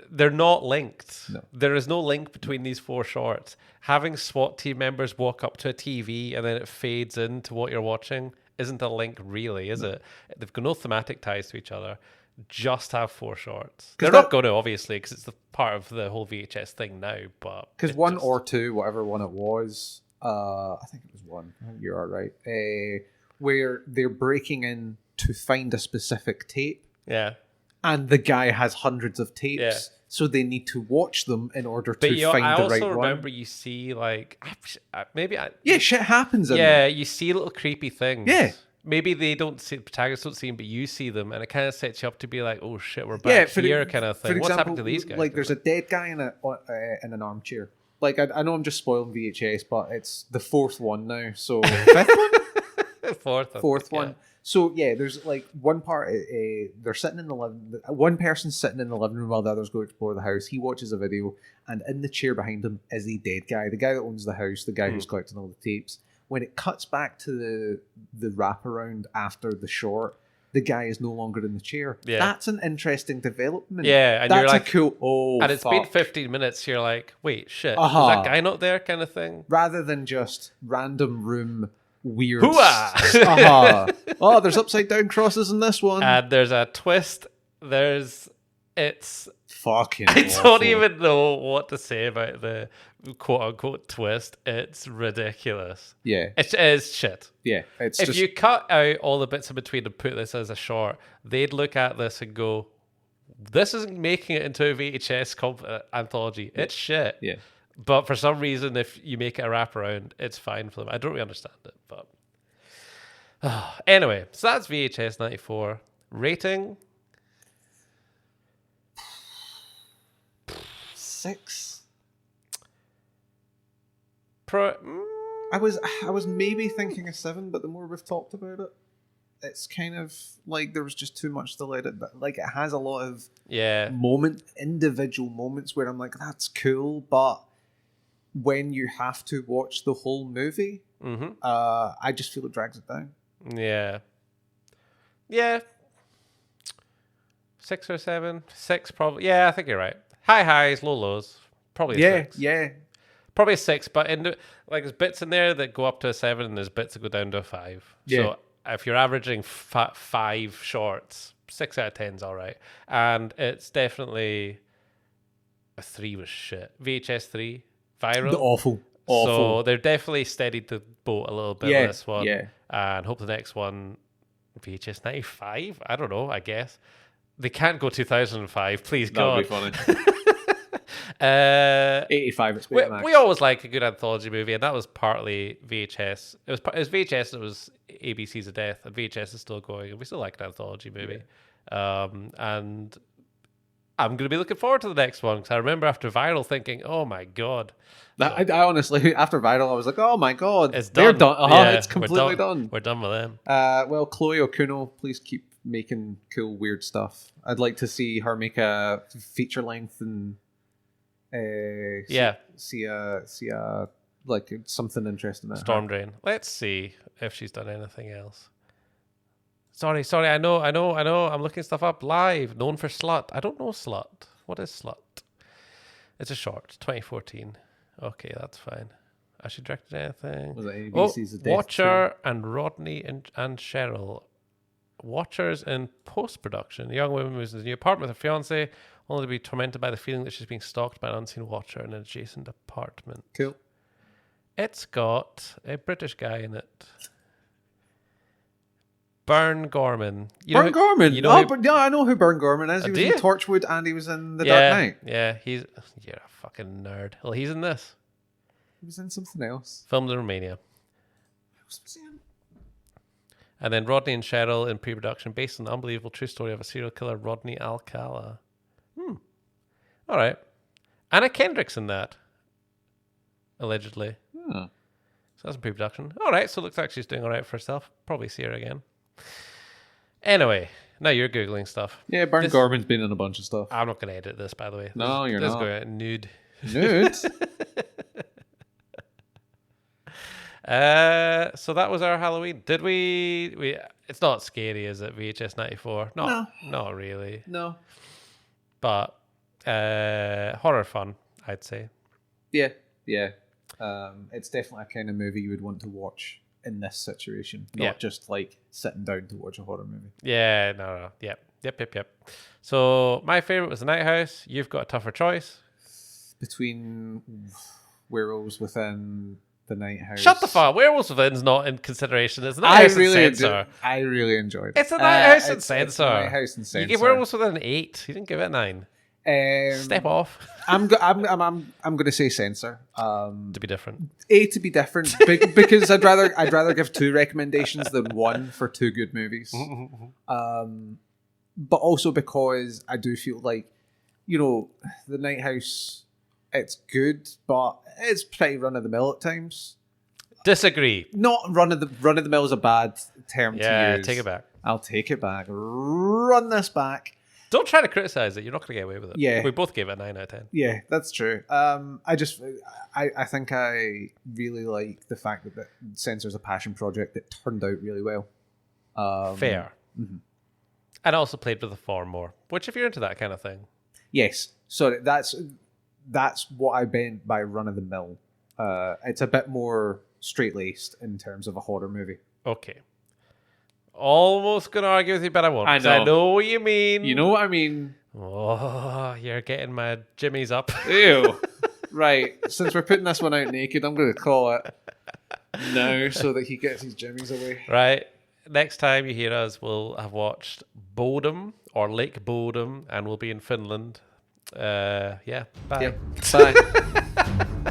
they're not linked. No. There is no link between these 4 shorts. Having SWAT team members walk up to a TV and then it fades into what you're watching isn't a link really, is it? They've got no thematic ties to each other. Just have 4 shorts. They're not going to, obviously, because it's the part of the whole VHS thing now. But because 1 or 2, whatever one it was, I think it was 1. I think you are right. Where they're breaking in to find a specific tape. Yeah. And the guy has hundreds of tapes, so they need to watch them in order to find the right one. I also remember you see, like, shit happens in them. You see little creepy things. Yeah. Maybe they don't see, the protagonists don't see them, but you see them, and it kind of sets you up to be like, oh shit, we're back here, kind of thing. What's happened to these guys? Like, there's a dead guy in an armchair. Like, I know I'm just spoiling VHS, but it's the 4th one now, so... 5th one? Fourth one. So, there's, like, one part, they're sitting in the one person's sitting in the living room while the others go explore the house. He watches a video, and in the chair behind him is the dead guy, the guy that owns the house, the guy who's collecting all the tapes. When it cuts back to the wraparound after the short, the guy is no longer in the chair. Yeah. That's an interesting development. Yeah, and that's you're like, cool. And it's been 15 minutes. You're like, wait, shit, is that guy not there? Kind of thing. Rather than just random room weird. Oh, there's upside down crosses in this one. And there's a twist. It's fucking. I don't even know what to say about the quote unquote twist. It's ridiculous. Yeah, it is shit. Yeah, it's. If you cut out all the bits in between and put this as a short, they'd look at this and go, "This isn't making it into a VHS anthology. It's shit." Yeah. But for some reason, if you make it a wraparound, it's fine for them. I don't really understand it, but anyway, so that's VHS 94 rating. 6. I was maybe thinking a 7, but the more we've talked about it, it's kind of like there was just too much to let it. Like, it has a lot of individual moments where I'm like, that's cool, but when you have to watch the whole movie, I just feel it drags it down. Yeah. 6 or 7, 6 probably. Yeah, I think you're right. High highs, low lows. Probably a 6. Yeah. Probably a 6, but there's bits in there that go up to a 7 and there's bits that go down to a 5. Yeah. So if you're averaging 5 shorts, 6 out of 10 is all right. And it's definitely a 3 was shit. VHS 3, viral. Awful. So they're definitely steadied the boat a little bit on this one. Yeah. And hope the next one, VHS 95? I don't know, I guess. They can't go 2005, please God. That would be funny. 85, it's we always like a good anthology movie, and that was partly VHS. It was VHS, and it was ABC's of Death, and VHS is still going, and we still like an anthology movie. Yeah. And I'm going to be looking forward to the next one, because I remember after Viral thinking, oh my God. I honestly, after Viral, I was like, oh my God. It's done. They're done. It's completely done. We're done with them. Well, Chloe Okuno, please keep making cool, weird stuff. I'd like to see her make a feature length and see like something interesting. Storm Drain. Let's see if she's done anything else. Sorry. I know. I'm looking stuff up live. Known for Slut. I don't know Slut. What is Slut? It's a short. 2014. Okay, that's fine. Has she directed anything? Was it ABC's of Death Watcher and Rodney and Cheryl. Watchers in post-production. A young woman moves into a new apartment with her fiance, only to be tormented by the feeling that she's being stalked by an unseen watcher in an adjacent apartment. Cool. It's got a British guy in it. Bern Gorman. Bern Gorman? I know who Bern Gorman is. He was in Torchwood and he was in The Dark Knight. Yeah, you're a fucking nerd. Well, he's in this. He was in something else. Filmed in Romania. And then Rodney and Cheryl in pre-production, based on the unbelievable true story of a serial killer, Rodney Alcala. All right. Anna Kendrick's in that, allegedly. So that's in pre-production. All right, so it looks like she's doing all right for herself. Probably see her again. Anyway, now you're Googling stuff. Yeah, Bern Gorman's been in a bunch of stuff. I'm not going to edit this, by the way. No, you're not. This is going out nude. Nude? So that was our Halloween. Did we it's not scary, is it? VHS 94? No, not really. No. But Horror fun, I'd say. Yeah. It's definitely a kind of movie you would want to watch in this situation, not just like sitting down to watch a horror movie. Yeah, no. Yep. So my favorite was The Night House. You've got a tougher choice. Between Werewolves Within, The Night House. Shut the fuck. Werewolves Within's not in consideration. It's The Night House and Censor. I really enjoyed it. It's The Night House and Censor. It's The Night House and Censor. You gave Werewolves Within an 8. You didn't give it a 9. Step off. I'm going to say Censor. To be different. To be different, because I'd rather give 2 recommendations than 1 for 2 good movies. But also because I do feel like, The Night House, it's good, but it's pretty run of the mill at times. Disagree. Not run of the mill is a bad term to use. Yeah, take it back. I'll take it back. Run this back. Don't try to criticize it. You're not going to get away with it. Yeah. We both gave it a 9 out of 10. Yeah, that's true. I think I really like the fact that Censor's a passion project that turned out really well. Fair. Mm-hmm. And also played with the form more, which if you're into that kind of thing. Yes. So that's what I meant by run of the mill. It's a bit more straight-laced in terms of a horror movie. Okay. Almost going to argue with you, but I won't. I know what you mean. You know what I mean. Oh, you're getting my jimmies up. Ew. Right. Since we're putting this one out naked, I'm going to call it now so that he gets his jimmies away. Right. Next time you hear us, we'll have watched Bodom or Lake Bodom, and we'll be in Finland. Bye. Yep. Bye.